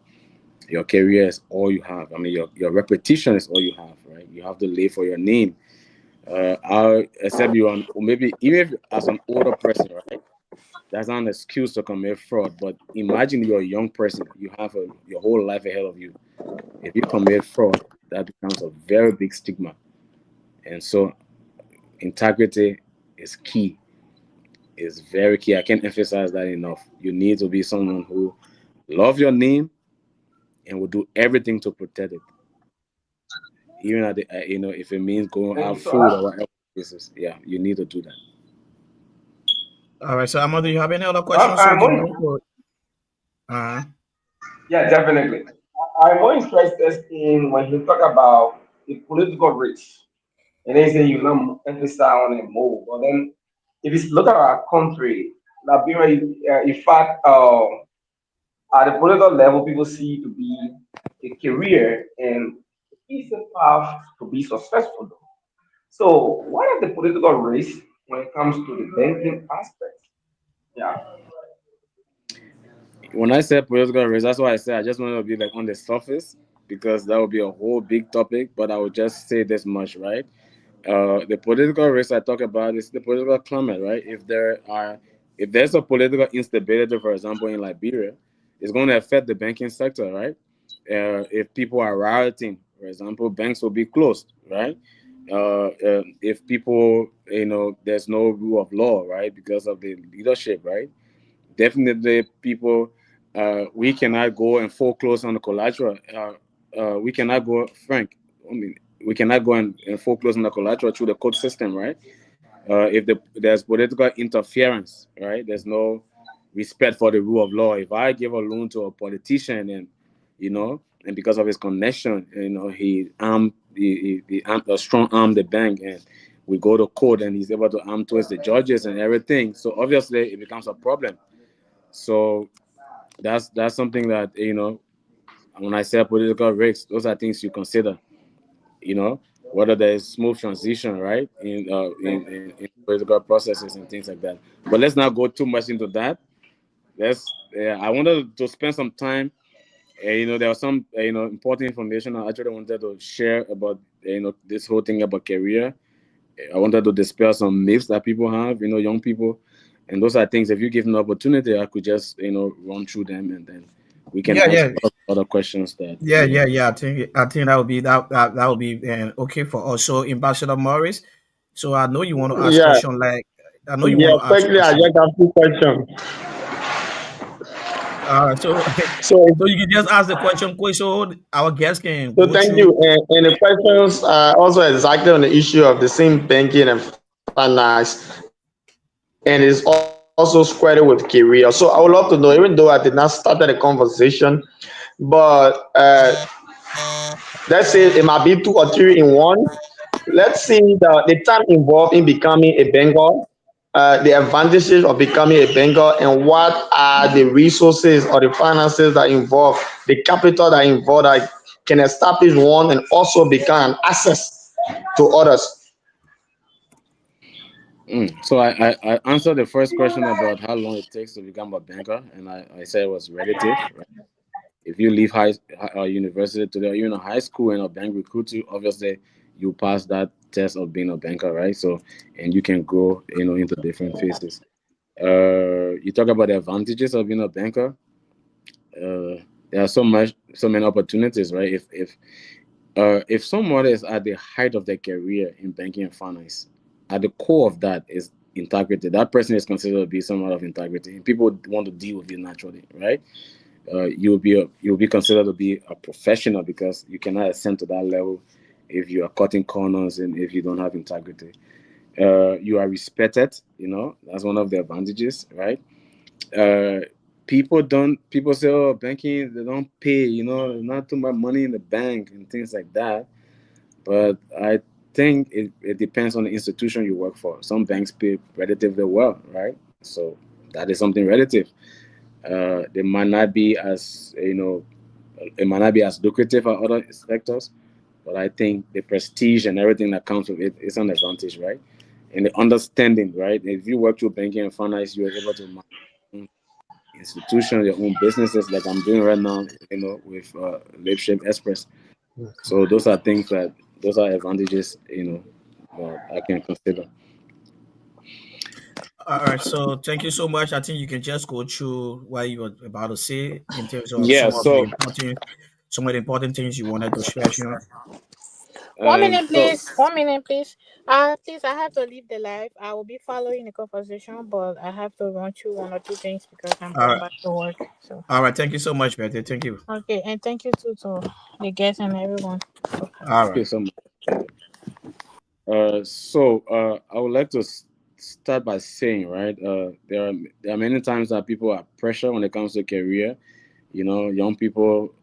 your career is all you have. I mean, your repetition is all you have, right? You have to live for your name. I accept you on, or maybe even if as an older person, right? That's not an excuse to commit fraud. But imagine you're a young person, you have your whole life ahead of you. If you commit fraud, that becomes a very big stigma. And so, integrity is key. Is very key. I can't emphasize that enough. You need to be someone who love your name and will do everything to protect it, even at the if it means going Thank out you. So, food or whatever this is. Yeah, you need to do that. All right, so Amadu, you have any other so questions so we I'm can more, move forward? Uh, yeah, definitely. I'm more interested in when you talk about the political risk, and then you say you not emphasize on a move, but then if you look at our country, Liberia, in fact, at the political level, people see it to be a career and it's a path to be successful. So, what are the political risks when it comes to the banking aspect? Yeah. When I said political risk, that's why I said I just want to be like on the surface because that would be a whole big topic. But I would just say this much, right? The political risk I talk about is the political climate, right? If there's a political instability, for example, in Liberia, it's going to affect the banking sector, right? If people are rioting, for example, banks will be closed, right? If people, there's no rule of law, right, because of the leadership, right? Definitely people, we cannot go and foreclose on the collateral. We cannot go, Frank, I mean, we cannot go and foreclose on the collateral through the court system, right? If there's political interference, right? There's no respect for the rule of law. If I give a loan to a politician and because of his connection, he armed the strong arm the bank, and we go to court and he's able to arm towards the judges and everything. So obviously it becomes a problem. So that's something that when I say political risks, those are things you consider. Whether there's smooth transition, right, in political processes and things like that. But let's not go too much into that. I wanted to spend some time. There was some important information I actually wanted to share about this whole thing about career. I wanted to dispel some myths that people have, young people. And those are things, if you give me an opportunity, I could just, run through them, and then we can Yeah, ask yeah, other questions that, yeah. I think that would be that would be okay for us. So, Ambassador Morris. So I know you want to ask Yeah. question. Like I know you Yeah. want to ask Quickly, I question. just have two questions. So So, so you can just ask the question quick, so our guests can so go thank you. through. And the questions are also exactly on the issue of the same banking and finance, and it's also squared with career. So I would love to know, even though I did not start the conversation, but let's say it might be two or three in one. Let's see the time involved in becoming a banker, the advantages of becoming a banker, and what are the resources or the finances that involve, the capital that involved that can establish one and also become an access to others. So I answered the first question about how long it takes to become a banker, and I said it was relative. Right? If you leave university today, or even a high school, and a bank recruits you, obviously you pass that test of being a banker, right? So, and you can grow, into different phases. You talk about the advantages of being a banker. There are so many opportunities, right? If someone is at the height of their career in banking and finance, at the core of that is integrity. That person is considered to be someone of integrity, and people want to deal with you naturally, right? You'll be considered to be a professional because you cannot ascend to that level if you are cutting corners and if you don't have integrity. You are respected. That's one of the advantages, right? uh people say, oh, banking, they don't pay, not too much money in the bank and things like that. But I think it depends on the institution you work for. Some banks pay relatively well, right? So that is something relative. They might not be as it might not be as lucrative as other sectors, but I think the prestige and everything that comes with it is an advantage, right? And the understanding, right? If you work through banking and finance, you are able to manage institutions, your own businesses, like I'm doing right now, with Leadership Express. So those are advantages, I can consider. All right. So thank you so much. I think you can just go through what you were about to say in terms of Yeah. So, some of the important things you wanted to stress. One minute, so please. 1 minute, please. Please, I have to leave the live. I will be following the conversation, but I have to run through one or two things because I'm All going right. back to work. So, All right. Thank you so much, Betty. Thank you. okay, and thank you too to the guests and everyone. All thank right. you so much. I would like to start by saying, right, there are many times that people are pressure when it comes to career. Young people,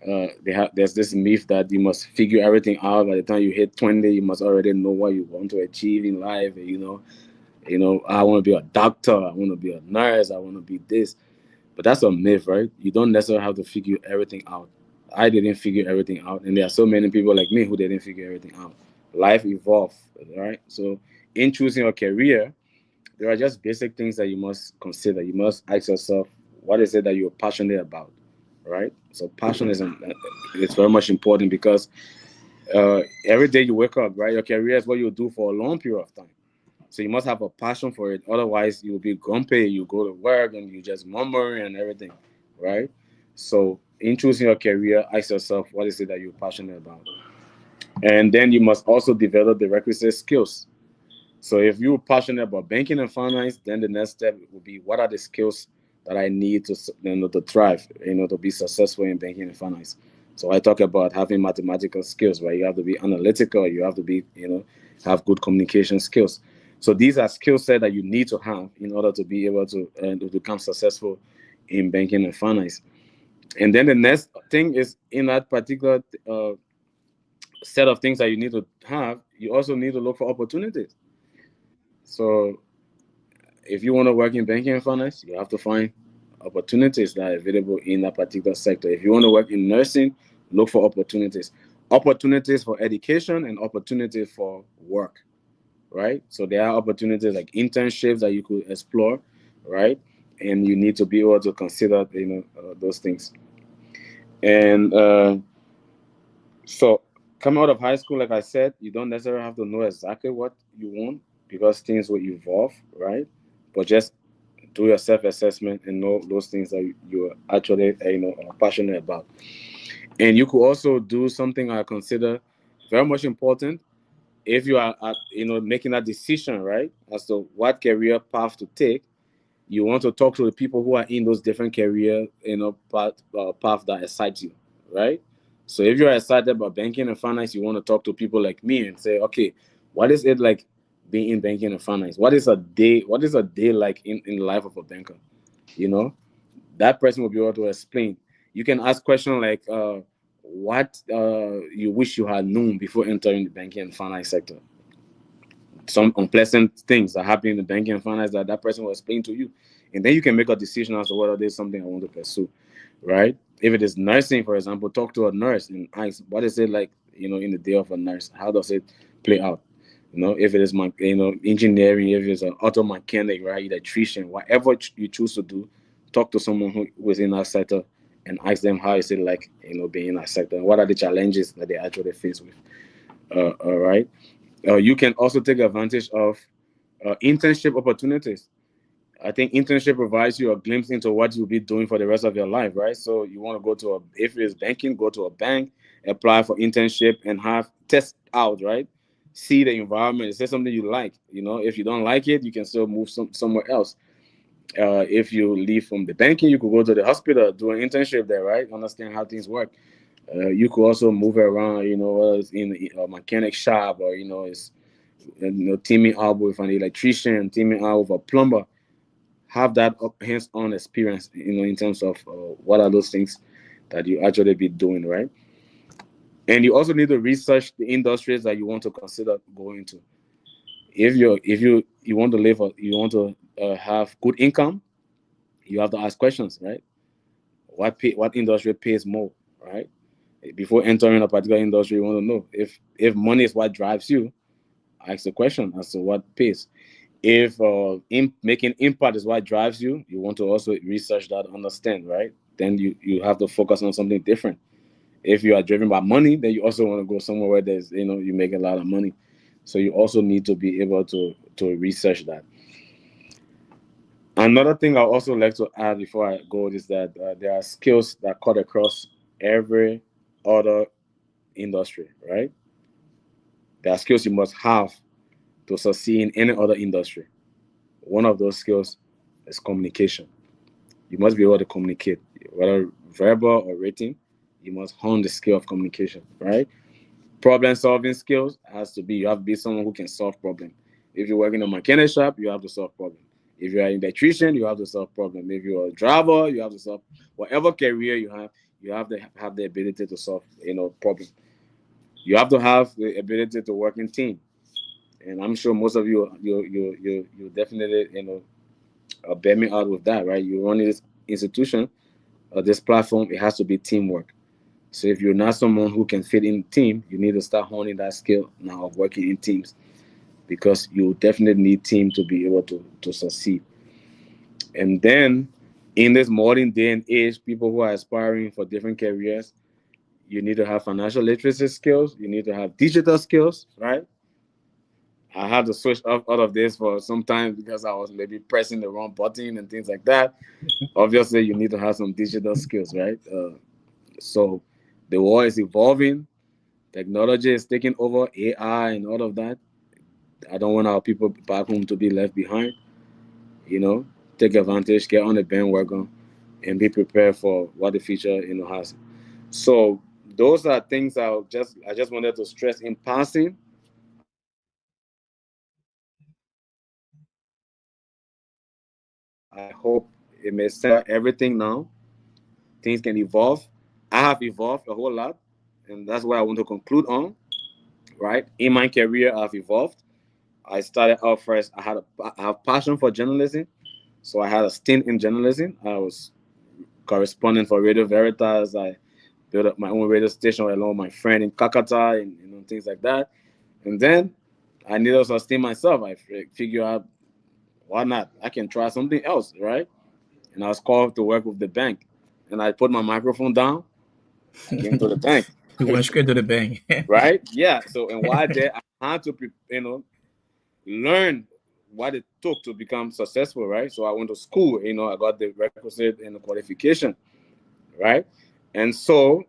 there's this myth that you must figure everything out by the time you hit 20. You must already know what you want to achieve in life. I want to be a doctor. I want to be a nurse. I want to be this. But that's a myth, right? You don't necessarily have to figure everything out. I didn't figure everything out, and there are so many people like me who didn't figure everything out. life evolve, right? So in choosing your career, there are just basic things that you must consider. You must ask yourself, what is it that you're passionate about, right? So passion is it's very much important because every day you wake up, right? Your career is what you do for a long period of time. So you must have a passion for it. Otherwise, you'll be grumpy. You go to work and you just murmur and everything, right? So in choosing your career, ask yourself, what is it that you're passionate about? And then you must also develop the requisite skills. So if you're passionate about banking and finance, then the next step would be, what are the skills that I need to, to thrive, to be successful in banking and finance. So I talk about having mathematical skills, right? You have to be analytical. You have to be, have good communication skills. So these are skill set that you need to have in order to be able to become successful in banking and finance. And then the next thing is, in that particular set of things that you need to have, you also need to look for opportunities. So if you want to work in banking and finance, you have to find opportunities that are available in that particular sector. If you want to work in nursing, look for opportunities. Opportunities for education and opportunities for work, right? So there are opportunities like internships that you could explore, right? And you need to be able to consider, those things. And so coming out of high school, like I said, you don't necessarily have to know exactly what you want because things will evolve, right? But just do your self-assessment and know those things that you're actually are passionate about. And you could also do something I consider very much important if you are making a decision, right, as to what career path to take. You want to talk to the people who are in those different career path that excite you, right? So if you're excited about banking and finance, you want to talk to people like me and say, okay, what is it like being in banking and finance? What is a day like in the life of a banker? That person will be able to explain. You can ask questions like what you wish you had known before entering the banking and finance sector. Some unpleasant things that happen in the banking and finance that person will explain to you, and then you can make a decision as to whether there's something I want to pursue, right? If it is nursing, for example, talk to a nurse and ask, what is it like, in the day of a nurse? How does it play out? If it is engineering, if it's an auto mechanic, right, electrician, whatever you choose to do, talk to someone who is in that sector and ask them how is it like, being in that sector, and what are the challenges that they actually face with. All right. You can also take advantage of internship opportunities. I think internship provides you a glimpse into what you'll be doing for the rest of your life, right? So you want to go to if it's banking, go to a bank, apply for internship, and test out, right? See the environment. Is there something you like? If you don't like it, you can still move somewhere else. If you leave from the banking, you could go to the hospital, do an internship there, right? Understand how things work. You could also move around, whether it's in a mechanic shop or, it's teaming up with an electrician, teaming up with a plumber. Have that hands-on experience, in terms of what are those things that you actually be doing, right? And you also need to research the industries that you want to consider going to. If you want to live, you want to have good income, you have to ask questions, right? What industry pays more, right? Before entering a particular industry, you want to know if money is what drives you. Ask the question as to what pays. If making impact is what drives you, you want to also research that, understand, right? Then you have to focus on something different. If you are driven by money, then you also want to go somewhere where there's you make a lot of money. So you also need to be able to research that. Another thing I also like to add before I go is that there are skills that cut across every other industry, right? There are skills you must have to succeed in any other industry. One of those skills is communication. You must be able to communicate, whether verbal or written. You must hone the skill of communication, right? Problem solving skills has to be, you have to be someone who can solve problems. If you work in a mechanic shop, you have to solve problems. If you're an electrician, you have to solve problems. If you're a driver, you have to solve whatever career you have to have the ability to solve, problems. You have to have the ability to work in team. And I'm sure most of you definitely, bear me out with that, right? You run this institution, this platform, it has to be teamwork. So if you're not someone who can fit in team, you need to start honing that skill now of working in teams, because you definitely need team to be able to succeed. And then in this modern day and age, people who are aspiring for different careers, you need to have financial literacy skills. You need to have digital skills, right? I had to switch up out of this for some time because I was maybe pressing the wrong button and things like that. Obviously, you need to have some digital skills, right? So the world is evolving. Technology is taking over, AI and all of that. I don't want our people back home to be left behind. Take advantage, get on the bandwagon, and be prepared for what the future has. So those are things I just wanted to stress in passing. I hope it may set everything now. Things can evolve. I have evolved a whole lot, and that's what I want to conclude on. Right, in my career, I've evolved. I started out first. I have passion for journalism, so I had a stint in journalism. I was correspondent for Radio Veritas. I built up my own radio station along with my friend in Kakata and things like that. And then I needed to sustain myself. I figured out, why not? I can try something else, right? And I was called to work with the bank. And I put my microphone down. I came to the bank. We went straight to the bank. Right? Yeah. So, and while there, I had to, learn what it took to become successful, right? So I went to school, I got the requisite qualification, right? And so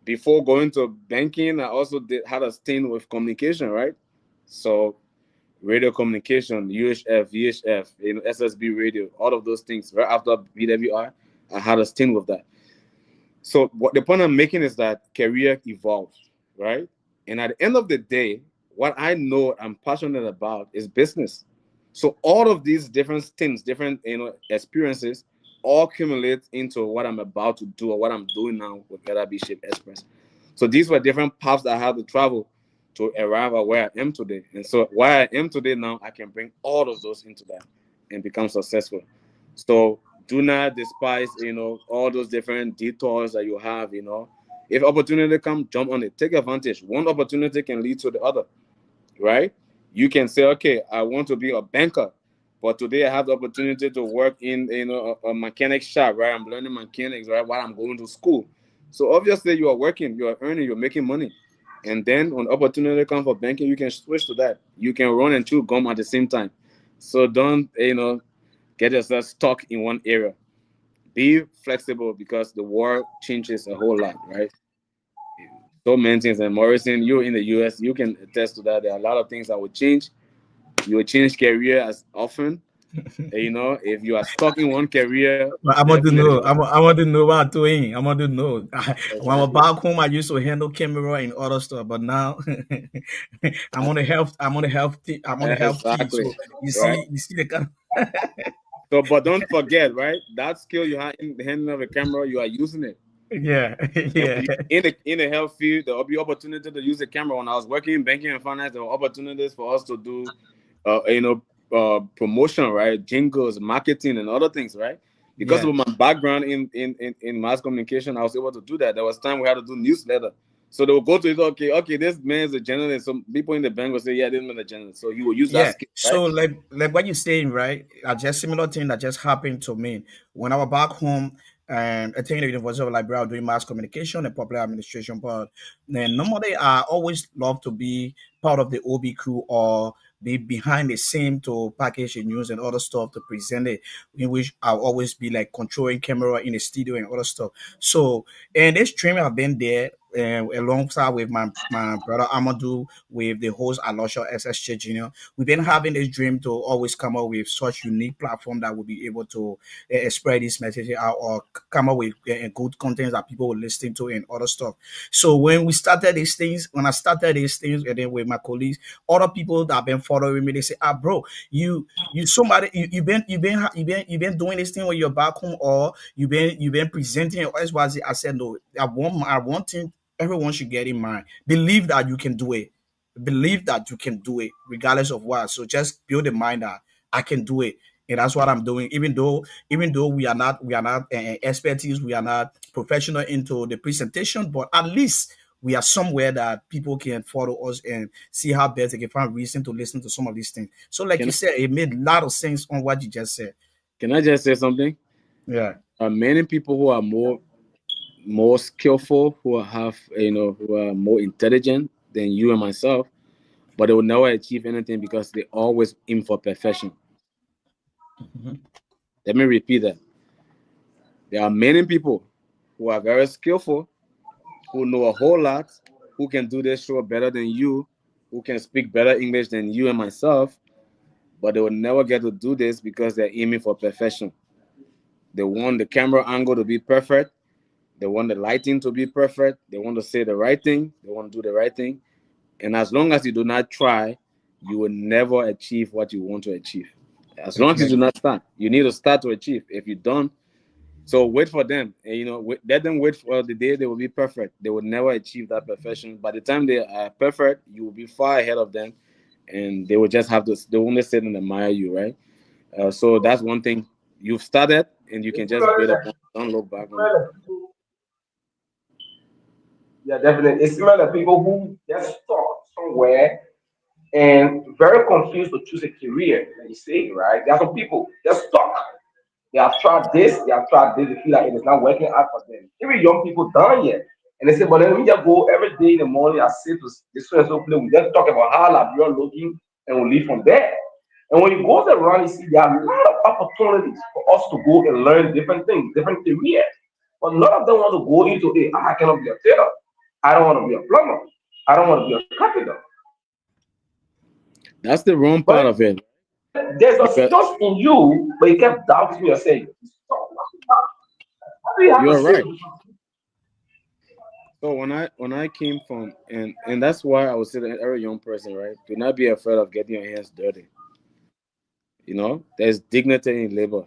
before going to banking, I also had a stint with communication, right? So radio communication, UHF, VHF, SSB radio, all of those things. Right after BWI, I had a stint with that. So what the point I'm making is that career evolves, right? And at the end of the day, what I know I'm passionate about is business. So all of these different things, different experiences, all accumulate into what I'm about to do or what I'm doing now with LRB Shape Express. So these were different paths that I had to travel to arrive at where I am today. And so where I am today now, I can bring all of those into that and become successful. So do not despise, all those different detours that you have, If opportunity comes, jump on it. Take advantage. One opportunity can lead to the other, right? You can say, okay, I want to be a banker, but today I have the opportunity to work in, a mechanic shop, right? I'm learning mechanics, right, while I'm going to school. So obviously you are working, you are earning, you're making money. And then when opportunity comes for banking, you can switch to that. You can run and chew gum at the same time. So don't, get yourself stuck in one area. Be flexible because the world changes a whole lot, right? So many things. And Morrison, you're in the US, you can attest to that. There are a lot of things that will change. You will change career as often. If you are stuck in one career, But I want to know. I want to know what I'm doing. I want to know. When I was back home, I used to handle camera and other stuff. But now, I'm on the health. I'm on the health. I'm on the health team. Exactly. So you Right. see the kind. So, but don't forget, right? That skill you have in the handling of a camera, you are using it. Yeah, And yeah. in the health field, there will be opportunity to use the camera. When I was working in banking and finance, there were opportunities for us to do, promotion, right? Jingles, marketing, and other things, right? Because Yeah. of my background in mass communication, I was able to do that. There was time we had to do newsletter. So they will go to it, okay, this man is a journalist. Some people in the bank will say, yeah, this man is a journalist. So he will use that Yeah. skill, right? So like what you're saying, right? Just similar thing that just happened to me when I was back home and attending the University of Liberia doing mass communication and public administration. But then normally I always love to be part of the OB crew or be behind the scene to package the news and other stuff to present it, in which I'll always be like controlling camera in the studio and other stuff. So and this dream I've been there alongside with my brother Amadu, with the host Aloysius SSJ Jr. We've been having this dream to always come up with such unique platform that will be able to spread this message out or come up with good content that people will listen to and other stuff. So when we started these things, when I started these things, and then with my colleagues, other people that have been following me, they say, bro, you somebody you've been doing this thing when you're back home, or you've been presenting or XYZ. I said no. I want thing everyone should get in mind. Believe that you can do it. Believe that you can do it regardless of what. So just build a mind that I can do it. and that's what I'm doing. Even though we are not expertise, we are not professional into the presentation, but at least we are somewhere that people can follow us and see how best they can find reason to listen to some of these things. So, like Can you said, it made a lot of sense on what you just said. can I just say something? Yeah. Many people who are more skillful, who are more intelligent than you and myself, but they will never achieve anything because they always aim for perfection. Let me repeat that. There are many people who are very skillful, who know a whole lot, who can do this show better than you, who can speak better English than you and myself, but they will never get to do this because they're aiming for perfection. They want the camera angle to be perfect. They want the lighting to be perfect. They want to say the right thing. They want to do the right thing. And as long as you do not try, you will never achieve what you want to achieve. As long as you do not start, you need to start to achieve. If you don't, so wait for them. And, let them wait for the day they will be perfect. They will never achieve that perfection. By the time they are perfect, you will be far ahead of them, and they will just have to. They will only sit and admire you, right? So that's one thing. You've started, and you can just build upon. Don't look back on it. Yeah, definitely. It's similar to people who just stuck somewhere and very confused to choose a career, like you say, right? There are some people just stuck. They have tried this, they have tried this, they feel like it is not working out for them. Even young people done yet. And they say, but then we just go every day in the morning, I sit to this so and so place, we just talk about how Liberia looking and we leave from there. And when you go around, you see there are a lot of opportunities for us to go and learn different things, different careers. But none of them want to go into it. I cannot be a tailor. I don't want to be a plumber. I don't want to be a carpenter. That's the wrong part But of it. there's a Because stuff in you, but you kept doubting yourself. What do you have to you're say? right. So when I came from and that's why I would say to every young person, right? Do not be afraid of getting your hands dirty. There's dignity in labor.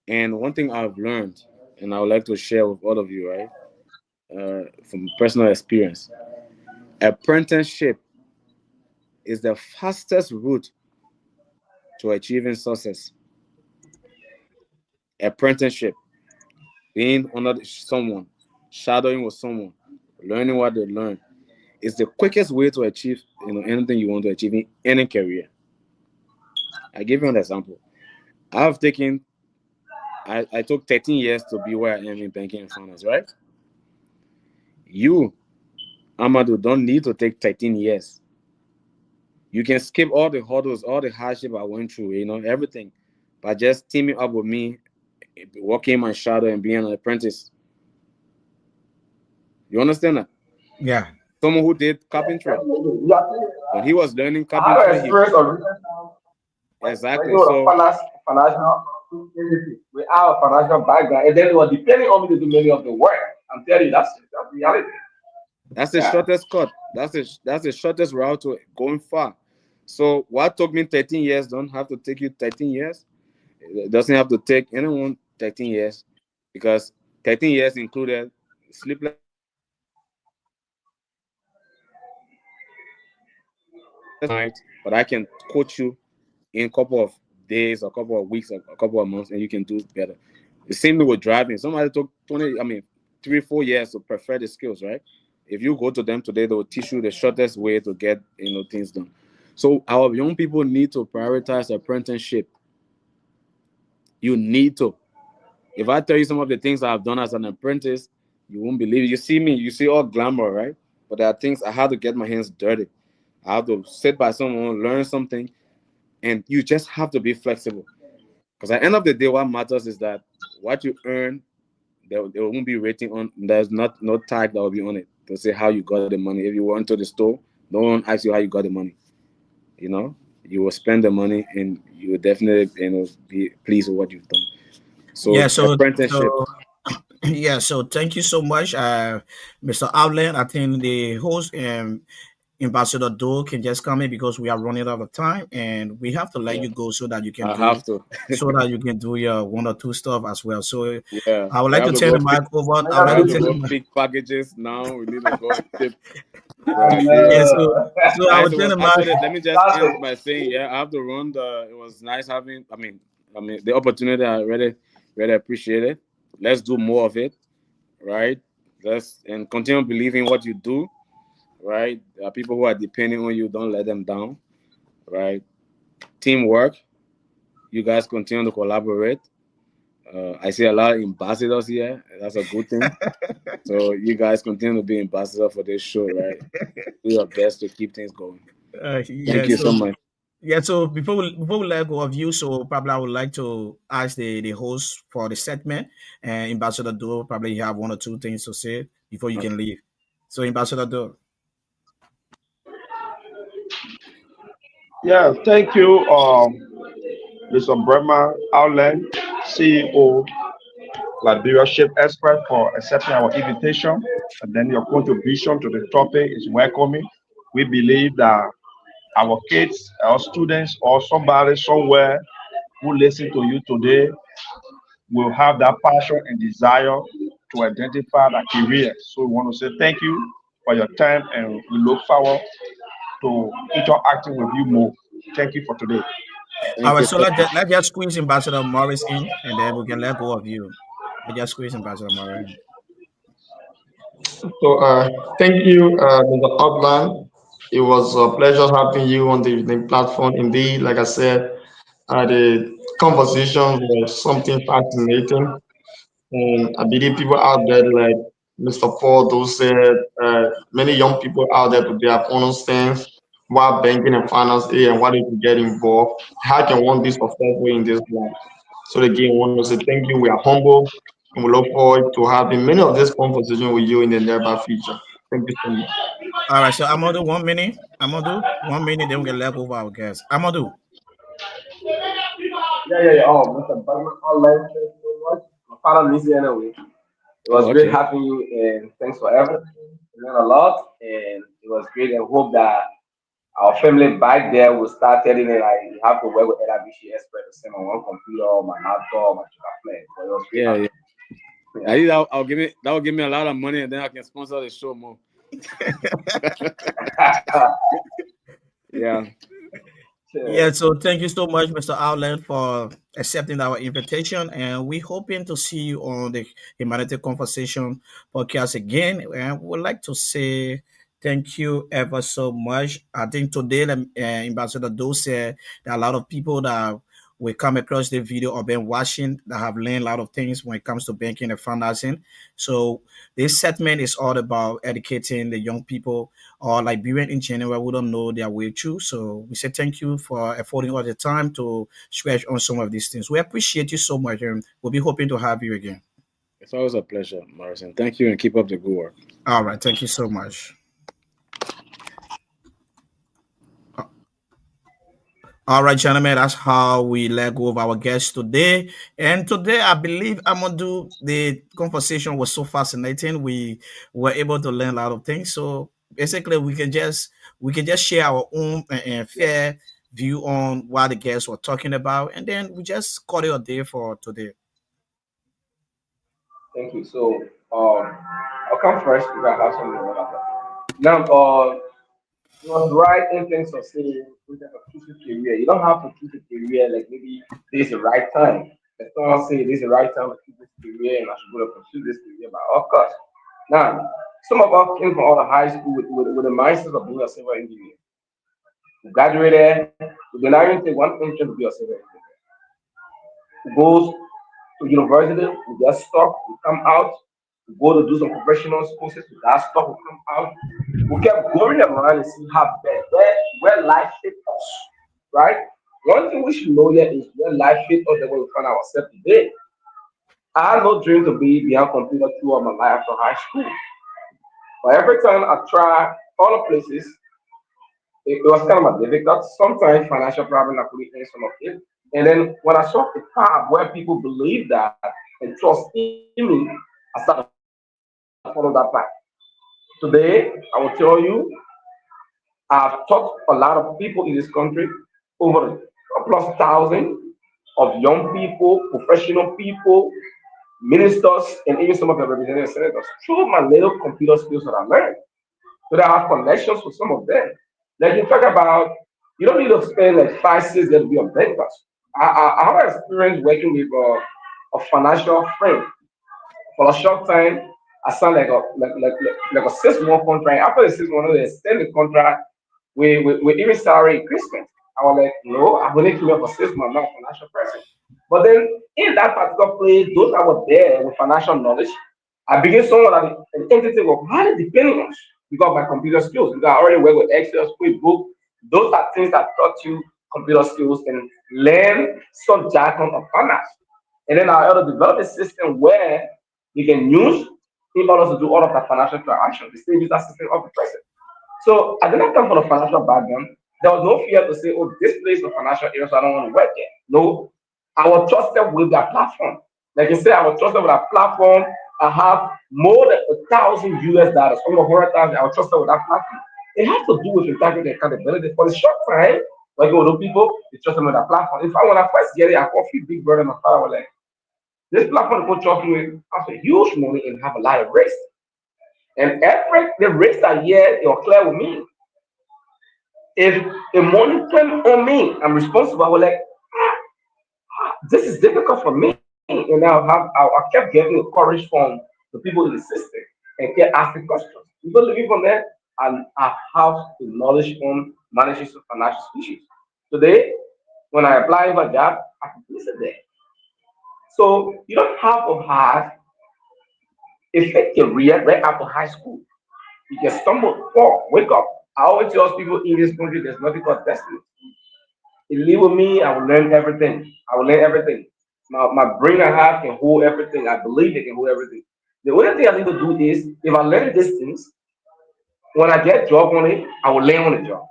And one thing I've learned, and I would like to share with all of you, right? From personal experience, apprenticeship is the fastest route to achieving success. Apprenticeship, being under someone, shadowing with someone, learning what they learn, is the quickest way to achieve anything you want to achieve in any career. I give you an example. I've taken I took 13 years to be where I am in banking and finance, right? You, Amadu, don't need to take 13 years. You can skip all the hurdles, all the hardship I went through, everything, by just teaming up with me, working in my shadow and being an apprentice. You understand that? Yeah. Someone who did carpentry, when he was learning I have an carpentry, experience of exactly. working with a So financial we have a financial background, and then it was depending on me to do many of the work. I'm telling you, that's reality. that's the Yeah. shortest cut. That's the shortest route to going far. So what took me 13 years don't have to take you 13 years. It doesn't have to take anyone 13 years, because 13 years included sleepless nights. But I can coach you in a couple of days, a couple of weeks, a couple of months, and you can do better. The same thing with driving. Somebody took 3-4 years to perfect the skills, right? If you go to them today, they will teach you the shortest way to get things done. So our young people need to prioritize apprenticeship. You need to. If I tell you some of the things I've done as an apprentice, you won't believe it. You see me, you see all glamour, right? But there are things I had to get my hands dirty. I have to sit by someone, learn something, and you just have to be flexible. Because at the end of the day, what matters is that what you earn, there won't be rating on. There's not no tag that will be on it to say how you got the money. If you went to the store, no one asks you how you got the money. You will spend the money, and you will definitely be pleased with what you've done. So Yeah. So apprenticeship. so yeah. So thank you so much, Mr. Outland. I think the host and Ambassador Doe can just come in because we are running out of time, and we have to let Yeah, you go so that you can I do have to. your one or two stuff as well. So Yeah, I would we like have to to turn go the pick. mic over. I would We like to have to turn go the mic. pick packages now. We need to go and ship. Yeah, so I Nice. was It trying was to actually. mark. Let me just end by saying, yeah, I have to run. It was nice having. I mean, the opportunity. I really appreciate it. Let's do more of it, right? Let's and continue believing what you do, right? There are people who are depending on you. Don't let them down, right? Teamwork. You guys continue to collaborate. I see a lot of ambassadors here. That's a good thing. So you guys continue to be ambassador for this show, right? Do your best to keep things going. Yeah, Thank you so so much. yeah, so before we let go of you, so probably I would like to ask the host for the segment, and Ambassador Do probably you have one or two things to say before you can leave. So Ambassador Do. Yeah, thank you, Mr. Bremer Outland, CEO, Liberia Expert, for accepting our invitation. And then your contribution to the topic is welcoming. We believe that our kids, our students, or somebody somewhere who listen to you today will have that passion and desire to identify that career. So we want to say thank you for your time, and we look forward to interacting with you more. Thank you for today. All Thank right, you so so much. let's just squeeze Ambassador Morris in, and then we can let go of you. Let's just squeeze Ambassador Morris in. So, thank you, Mr. Hotline. It was a pleasure having you on the platform. Indeed, like I said, the conversation was something fascinating. And I believe people out there, like Mr. Paul, those said, many young people out there today have understands what banking and finance is and what they can get involved. How can one be successful in this life? So again, I want to say thank you. We are humble and we look forward to having many of these conversations with you in the nearby future. Thank you so much. All right, so Amadu, 1 minute. Amadu, 1 minute, then we can let go of our guests. Amadu. Yeah. Oh, Mr. Batman Online, thank you so much. My father lives here anyway. It was Oh, great okay. having you, and thanks for everything. We learned a lot, and it was great. And hope that our family back there will start telling me like you have to work with LRBC expert to send on one computer, or my laptop, or my plane. But it was great Yeah, having yeah. you. At least that will give me a lot of money, and then I can sponsor the show more. Yeah. Yeah. Yeah, Cheers. so thank you so much, Mr. Outland, for accepting our invitation. And we hoping to see you on the Humanity Conversation podcast again. And we would like to say thank you ever so much. I think today, Ambassador Doe said that a lot of people that will come across the video or been watching that have learned a lot of things when it comes to banking and financing. So this segment is all about educating the young people or Liberian in general who don't know their way through. So we say thank you for affording us the time to scratch on some of these things. We appreciate you so much, and we'll be hoping to have you again. It's always a pleasure, Morrison. Thank you, and keep up the good work. All right, thank you so much. All right, gentlemen, that's how we let go of our guests today. And today, I believe Amadu, the conversation was so fascinating. We were able to learn a lot of things. So basically, we can just share our own fair view on what the guests were talking about, and then we just call it a day for today. Thank you. So, I'll come first because I have something to remember. Now, you was right in terms of saying in terms of choosing career. You don't have to choose a career like maybe this is the right time. If someone say this is the right time to choose this career and I should go to pursue this career, but of course. Now, some of us came from out of high school with the mindset of being a civil engineer. We graduated, we did not even take one interest to be a civil engineer. We goes to university, we get stuck, we come out, we go to do some professional courses, we got stuck, we come out. We kept going around and see how bad where life hit us, right? One thing we should know here is where life hit us that we find ourselves today. I had no dream to be behind computer throughout my life after high school. But every time I try other places, it was kind of difficult. Sometimes financial problem I couldn't end some of it. And then when I saw the path where people believe that and trust in me, I started to follow that path. Today, I will tell you, I've taught a lot of people in this country, over a plus thousand of young people, professional people, ministers, and even some of the representative senators through my little computer skills that I learned. So that I have connections with some of them. Like you talk about, you don't need to spend like 5, 6 years to be a banker. I have experience working with a financial friend for a short time. I signed like a 6 month contract. After the 6 months, they extend the contract with even salary increasement. I was like, no, I'm going to keep for 6 months, not a financial person. But then in that particular place, those that were there with financial knowledge, I became someone that an entity was highly depending on because of my computer skills. Because I already work with Excel, QuickBook. Those are things that taught you computer skills and learn some jargon of finance. And then I also develop a system where you can use in order to do all of that financial transactions. The same user system of the person. So I did not come from a financial background. There was no fear to say, oh, this place is a financial area, so I don't want to work there. No, I was trusted with that platform. Like you said, I was trusted with that platform. I have more than 1,000 US dollars, almost 100,000. I was trusted with that platform. It has to do with integrity and accountability. For the short time, working with those people, they trusted me with that platform. In fact, when I first get it, I called a few big brother and my father was like, this platform people trust me has a huge money and have a lot of risk. And every the risks that year you're clear with me. If the money came on me, I'm responsible. I was like, this is difficult for me. And I kept getting the courage from the people in the system and kept asking questions. People living from there and I have the knowledge on managing some financial issues. Today, when I apply for a job, I can place it there. So you don't have to have a fake career right after high school. You can stumble, fall, wake up. I always tell people in this country there's nothing called destiny. You live with me, I will learn everything. I will learn everything. My brain I have can hold everything. I believe it can hold everything. The only thing I need to do is if I learn these things, when I get job on it, I will learn on the job.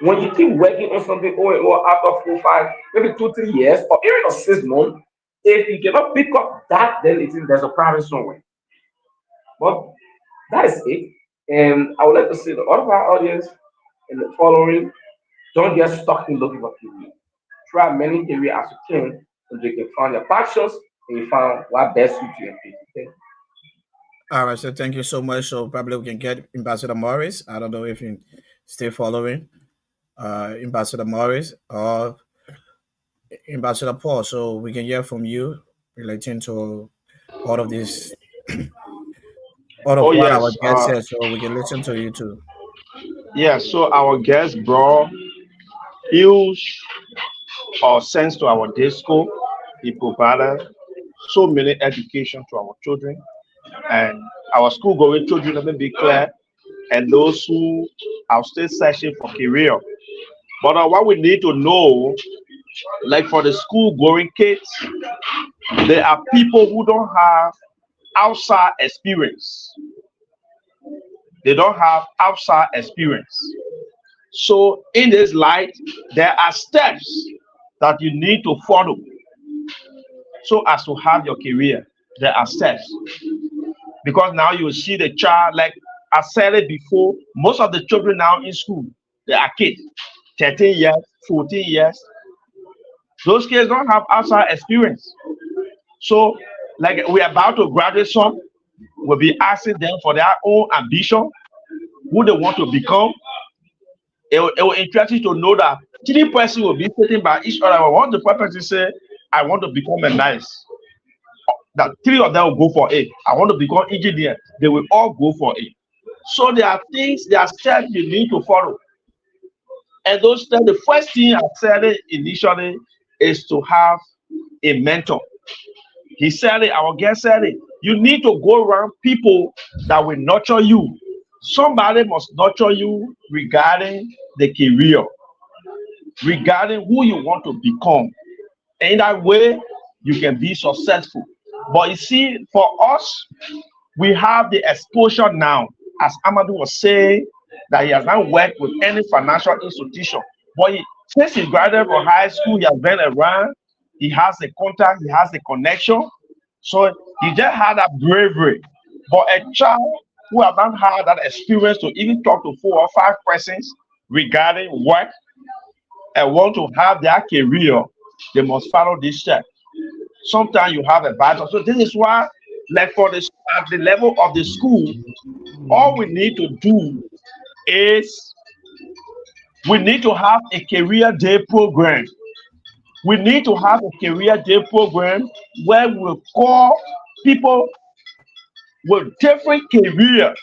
When you keep working on something or after 4, 5, maybe 2, 3 years, or even a 6 months, if you cannot pick up that, then it is there's a problem somewhere. But that is it. And I would like to say to all of our audience in the following, don't get stuck in looking for career. Try many areas as you can until you can find your passions and you find what best suits you and fit. Okay? All right, so thank you so much. So probably we can get Ambassador Morris. I don't know if you still following Ambassador Morris or Ambassador Paul. So we can hear from you relating to all of this, all of Oh what our yes, guest said. So we can listen to you too. yeah. So our guest brought huge sense to our disco. He provided so many education to our children and our school going children. Let me be clear, and those who are still searching for career. But what we need to know, like for the school going kids, there are people who don't have outside experience. They don't have outside experience. So in this light, there are steps that you need to follow so as to have your career. There are steps. Because now you see the child, like I said it before, most of the children now in school, they are kids, 13 years, 14 years. Those kids don't have outside experience. So, like we're about to graduate some, we'll be asking them for their own ambition, who they want to become. It will interest you to know that 3 persons will be sitting by each other. One the person say, I want to become a nurse. That 3 of them will go for it. I want to become engineer. They will all go for it. So there are things, there are steps you need to follow. And those steps, the first thing I said it initially is to have a mentor. He said it, our guest said it. You need to go around people that will nurture you. Somebody must nurture you regarding the career, regarding who you want to become. In that way, you can be successful. But you see, for us, we have the exposure now, as Amadu was saying, that he has not worked with any financial institution. But since he graduated from high school, he has been around, he has a contact, he has a connection. So he just had that bravery. But a child who have not had that experience to even talk to 4 or 5 persons regarding work and want to have their career, they must follow this step. Sometimes you have a battle. So this is why, like for the at the level of the school, All we need to do is we need to have a career day program. We need to have a career day program where we call people with different career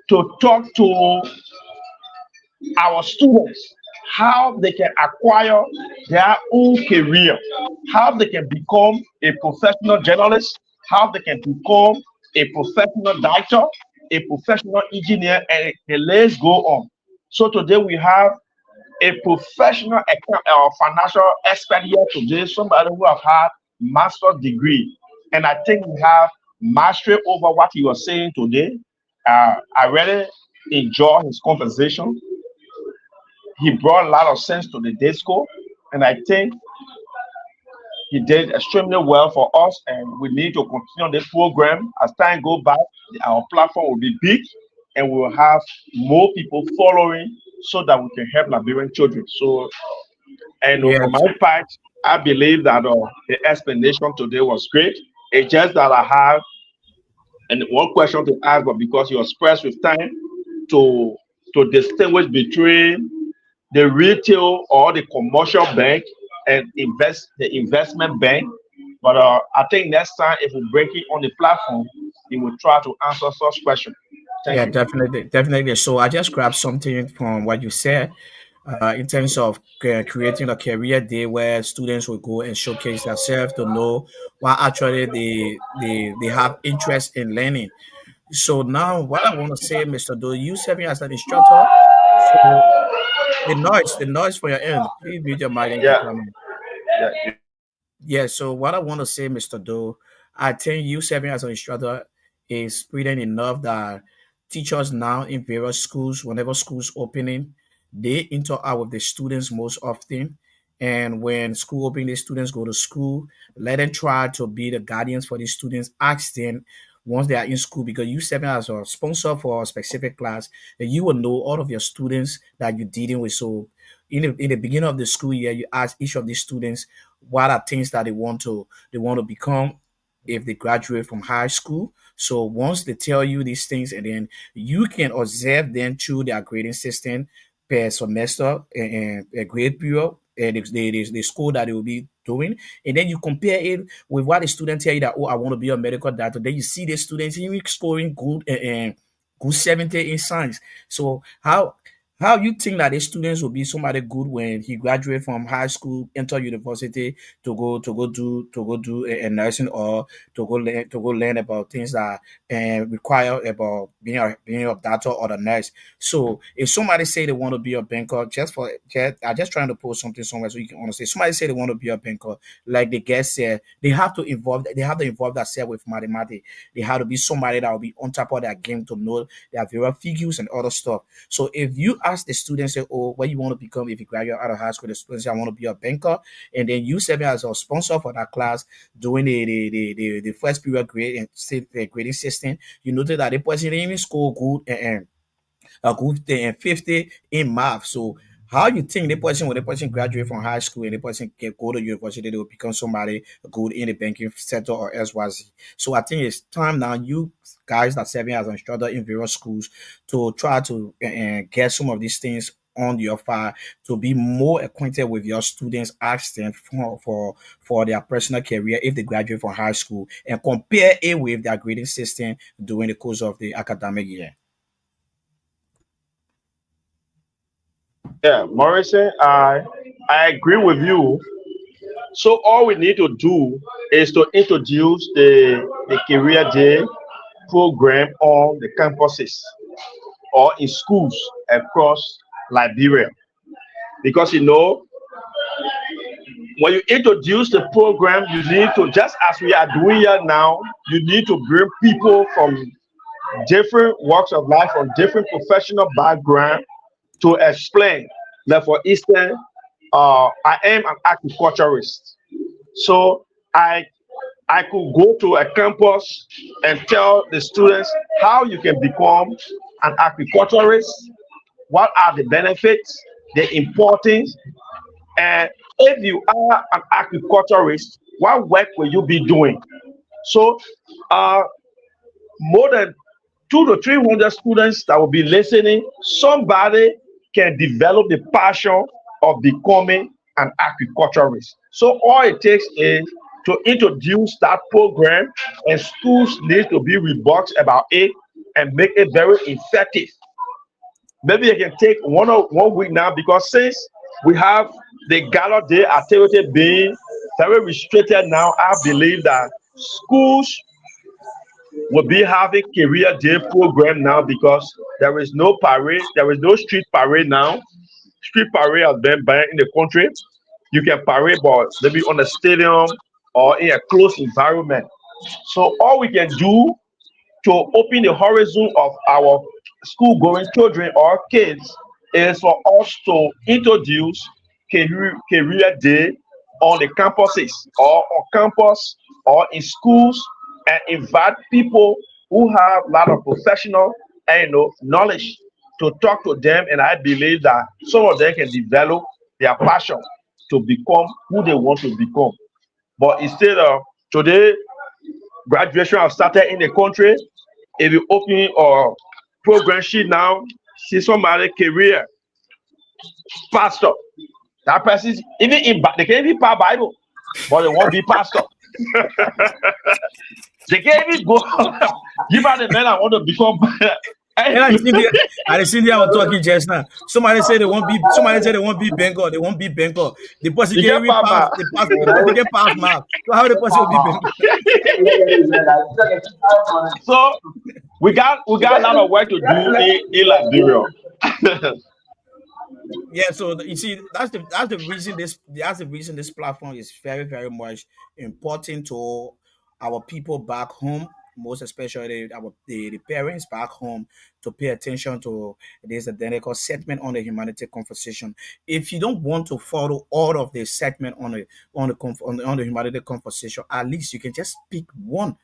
to talk to our students how they can acquire their own career, how they can become a professional journalist, how they can become a professional doctor, a professional engineer, and the list go on. So today we have a professional financial expert here today, somebody who have had master's degree. And I think we have mastery over what he was saying today. I really enjoy his conversation. He brought a lot of sense to the disco, and I think he did extremely well for us. And we need to continue the program as time goes by. Our platform will be big, and we will have more people following, so that we can help Liberian children. So, and Yes. for my part, I believe that the explanation today was great. It's just that I have and one question to ask, but because you're pressed with time, to distinguish between the retail or the commercial bank and the investment bank. But I think next time, if we break it on the platform, we will try to answer such questions. Thank Yeah, you. definitely. So I just grabbed something from what you said in terms of creating a career day where students will go and showcase themselves to know what actually they have interest in learning. So now, what I want to say, Mr. Do, you serving as an instructor. So the noise for your end. Please mute your mic and keep Yeah, coming. yeah. Yeah, so what I want to say, Mr. Doe, I think you serving as an instructor is brilliant enough that teachers now in various schools, whenever schools opening, they interact with the students most often. And when school opening, the students go to school, let them try to be the guardians for the students. Ask them once they are in school, because you serving as a sponsor for a specific class, and you will know all of your students that you're dealing with. So in the beginning of the school year, you ask each of the students what are things that they want to become if they graduate from high school. So once they tell you these things, and then you can observe them through their grading system per semester and a grade period and the school that they will be doing, and then you compare it with what the student tell you that, oh, I want to be a medical doctor. Then you see the students even scoring good and good 70 in science. So how you think that the students will be somebody good when he graduate from high school, enter university to go do a nursing, or to go learn about things that require about being a doctor or a nurse. So if somebody say they want to be a banker, I just trying to post something somewhere so you can understand. Somebody say they want to be a banker, like the guest said, they have to involve themselves with mathematics. They have to be somebody that will be on top of their game to know their various figures and other stuff. So if you ask the students, say, "Oh, what you want to become if you graduate out of high school?" The students say, "I want to be a banker," and then you serve as a sponsor for that class during the first period grade and the grading system. You notice that the person didn't even score good and a good 50 in math. So how you think when the person graduate from high school and the person can go to university, they will become somebody good in the banking sector or elsewise. So I think it's time now you guys that serving as an instructor in various schools to try to get some of these things on your file to be more acquainted with your students, ask them for their personal career if they graduate from high school, and compare it with their grading system during the course of the academic year. Yeah, Morrison, I agree with you. So all we need to do is to introduce the career day program on the campuses or in schools across Liberia. Because when you introduce the program, you need to, just as we are doing here now, you need to bring people from different walks of life, from different professional background to explain that, for instance, I am an agriculturist. So I could go to a campus and tell the students how you can become an agriculturist, what are the benefits, the importance, and if you are an agriculturist, what work will you be doing? So more than 200 to 300 students that will be listening, somebody can develop the passion of becoming an agriculturist. So all it takes is to introduce that program, and schools need to be rebuked about it and make it very effective. Maybe you can take 1 week now, because since we have the Gala Day activity being very restricted now, I believe that schools will be having career day program now, because there is no parade, there is no street parade now. Street parade has been banned in the country. You can parade, but maybe on a stadium or in a closed environment. So all we can do to open the horizon of our school going children or kids is for us to introduce career day on the campuses or on campus or in schools, and invite people who have a lot of professional and knowledge to talk to them. And I believe that some of them can develop their passion to become who they want to become. But instead of today, graduation have started in the country. If you open a program sheet now, see somebody career pastor. That person, even in they can even pass Bible, but they won't be pastor. They can't even go. Give out the men I want to become. I see they were talking just now. Somebody say they won't be. Somebody say they won't be Bengal. They won't be Bengal. The person You can get even pass. The person can pass mark. So how the person will be Bengal? So we got a lot of work to do in Liberia. Yeah, so you see, that's the reason this platform is very, very much important to our people back home, most especially the parents back home, to pay attention to this identical segment on the humanity conversation. If you don't want to follow all of the segment on the humanity conversation, at least you can just pick one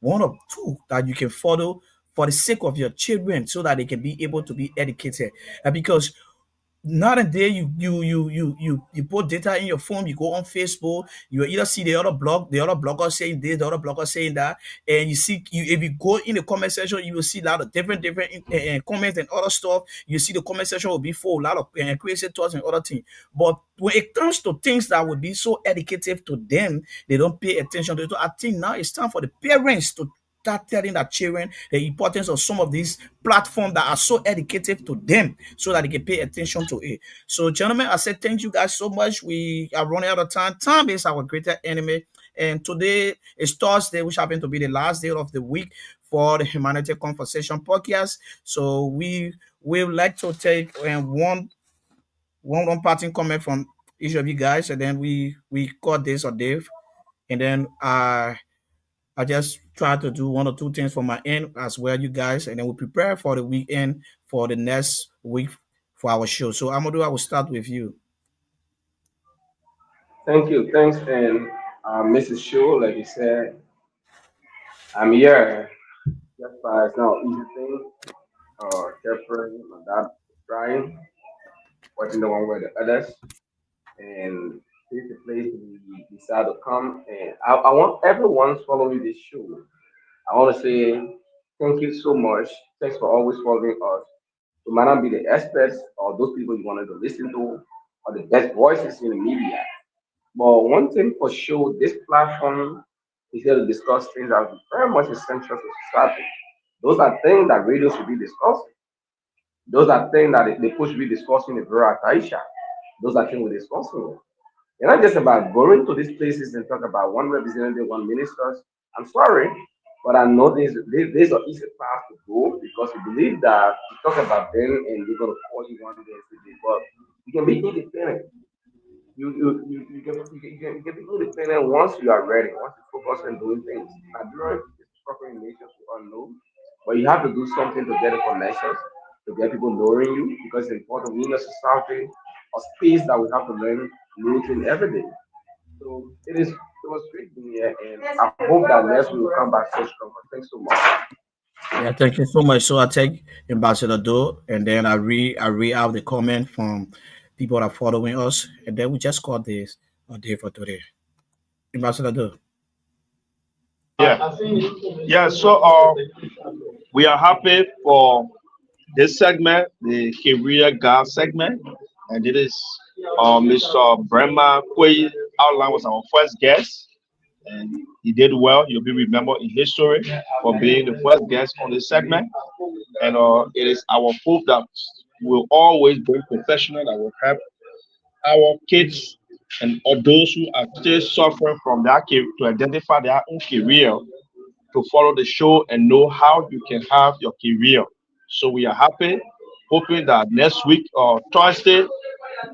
or two that you can follow for the sake of your children, so that they can be able to be educated. Because not a day you put data in your phone, you go on Facebook, you either see the other blogger saying this, the other blogger saying that, and you see, if you go in the comment section, you will see a lot of different comments and other stuff. You see the comment section will be full, a lot of crazy thoughts and other things. But when it comes to things that would be so educative to them, they don't pay attention to it. So I think now it's time for the parents to start telling their children the importance of some of these platforms that are so educative to them, so that they can pay attention to it. So, gentlemen, I said thank you guys so much. We are running out of time. Time is our greatest enemy. And today is Thursday, which happened to be the last day of the week for the Humanity Conversation podcast. So we would like to take one parting comment from each of you guys, and then we call this or Dave, and then I just try to do one or two things for my end as well, you guys, and then we prepare for the weekend for the next week for our show. So, Amadu, I will start with you. Thank you. Thanks, and Mrs. Show, like you said, I'm here. Just it's not an easy thing. Carefully, my dad is trying, watching the one with the others, and this is the place we decide to come. And I want everyone following this show. I want to say thank you so much. Thanks for always following us. We might not be the experts or those people you wanted to listen to or the best voices in the media. But one thing for sure, this platform is here to discuss things that are very much essential to society. Those are things that radio should be discussing. Those are things that they should be discussing in Vera Taisha. Those are things we're discussing. It's not just about going to these places and talk about one representative, one ministers. I'm sorry, but I know there's an easy path to go, because we believe that you talk about them and they're going to call you one day and say, but you can be independent. You can be independent once you are ready, once you focus on doing things. Nigeria is suffering nations we all know, but you have to do something to get the connections, to get people knowing you, because it's important. We in a society, a space that we have to learn new things every day. So it was great being here, and I hope that next we will come back so stronger. Thanks so much. Yeah, thank you so much. So I take Ambassador Do, and then I read out the comment from people that are following us, and then we just call this a day for today. Ambassador Do. Yeah. Yeah. So We are happy for this segment, the career guide segment, and it is Mr. Brema Kwe Outline was our first guest, and he did well. You'll be remembered in history for being the first guest on this segment, and it is our hope that we'll always bring professional that will help our kids and or those who are still suffering from that to identify their own career, to follow the show and know how you can have your career. So we are happy, hoping that next week or Thursday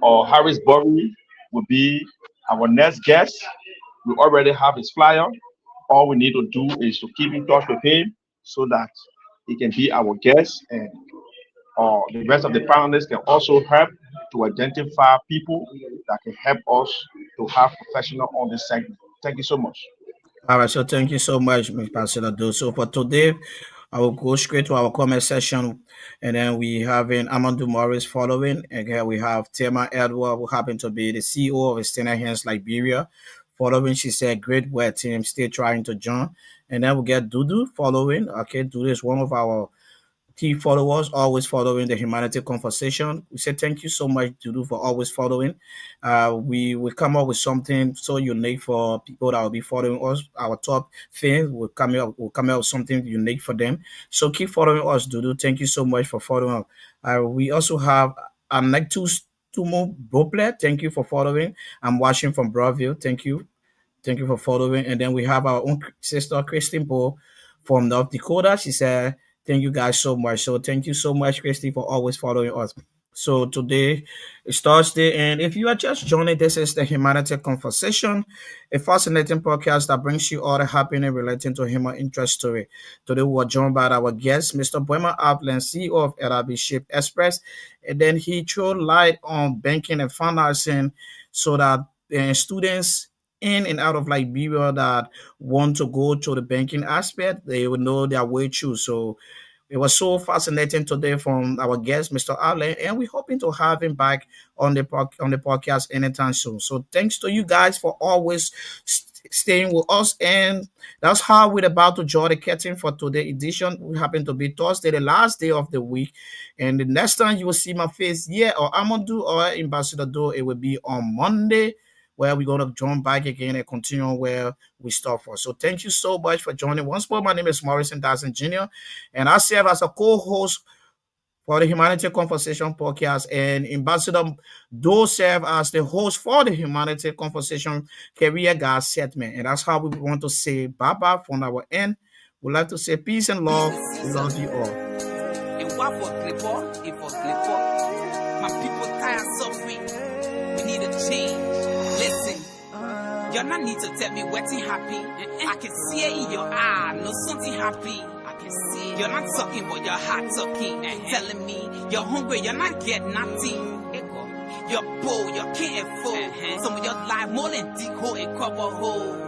or Harrisburg will be our next guest. We already have his flyer. All we need to do is to keep in touch with him so that he can be our guest, and the rest of the panelists can also help to identify people that can help us to have professional on this segment. Thank you so much. All right, so thank you so much, Mr. Ambassador. So for today, I will go straight to our comment section, and then we having Amadu Morris following, and here we have Thelma Edward, who happen to be the CEO of Extended Hands Liberia. Following, she said, "Great work, team. Still trying to join." And then we get Dudu following. Okay, Dudu is one of our key followers, always following the humanity conversation. We say thank you so much, Dudu, for always following. We will come up with something so unique for people that will be following us. Our top things will come up with something unique for them. So keep following us, Dudu. Thank you so much for following. We also have Anectus Tumo Boplet. Thank you for following. I'm watching from Brazil. Thank you. Thank you for following. And then we have our own sister, Christine Poe from North Dakota. She said, thank you guys so much. So thank you so much, Christy, for always following us. So today is Thursday, and if you are just joining, this is the Humanity Conversation, a fascinating podcast that brings you all the happening relating to human interest story. Today we are joined by our guest, Mr. Brema Upland, CEO of LRB Ship Express, and then he threw light on banking and financing so that students in and out of Liberia that want to go to the banking aspect, they will know their way through. So it was so fascinating today from our guest, Mr. Allen, and we're hoping to have him back on the podcast anytime soon. So thanks to you guys for always staying with us, and that's how we're about to draw the curtain for today's edition. We happen to be Thursday, the last day of the week, and the next time you will see my face here or Amadu or Ambassador Do, it will be on Monday, where we're going to join back again and continue where we start for. So thank you so much for joining. Once more, my name is Morrison Dassin Jr., and I serve as a co-host for the Humanity Conversation podcast, and Ambassador Do serve as the host for the Humanity Conversation Career Guide segment. And that's how we want to say bye-bye from our end. We'd like to say peace and love. We love you all. And what for Clipper? If for Clipper, my people tired suffering. We need a change. Listen, you not need to tell me what's happy. I can see it in your eye, no something happy. I can see it. You're not talking, but your heart talking. Telling me you're hungry, you're not getting nothing. You're bold, you can't afford. Some of your life more than dig hole and cover hole.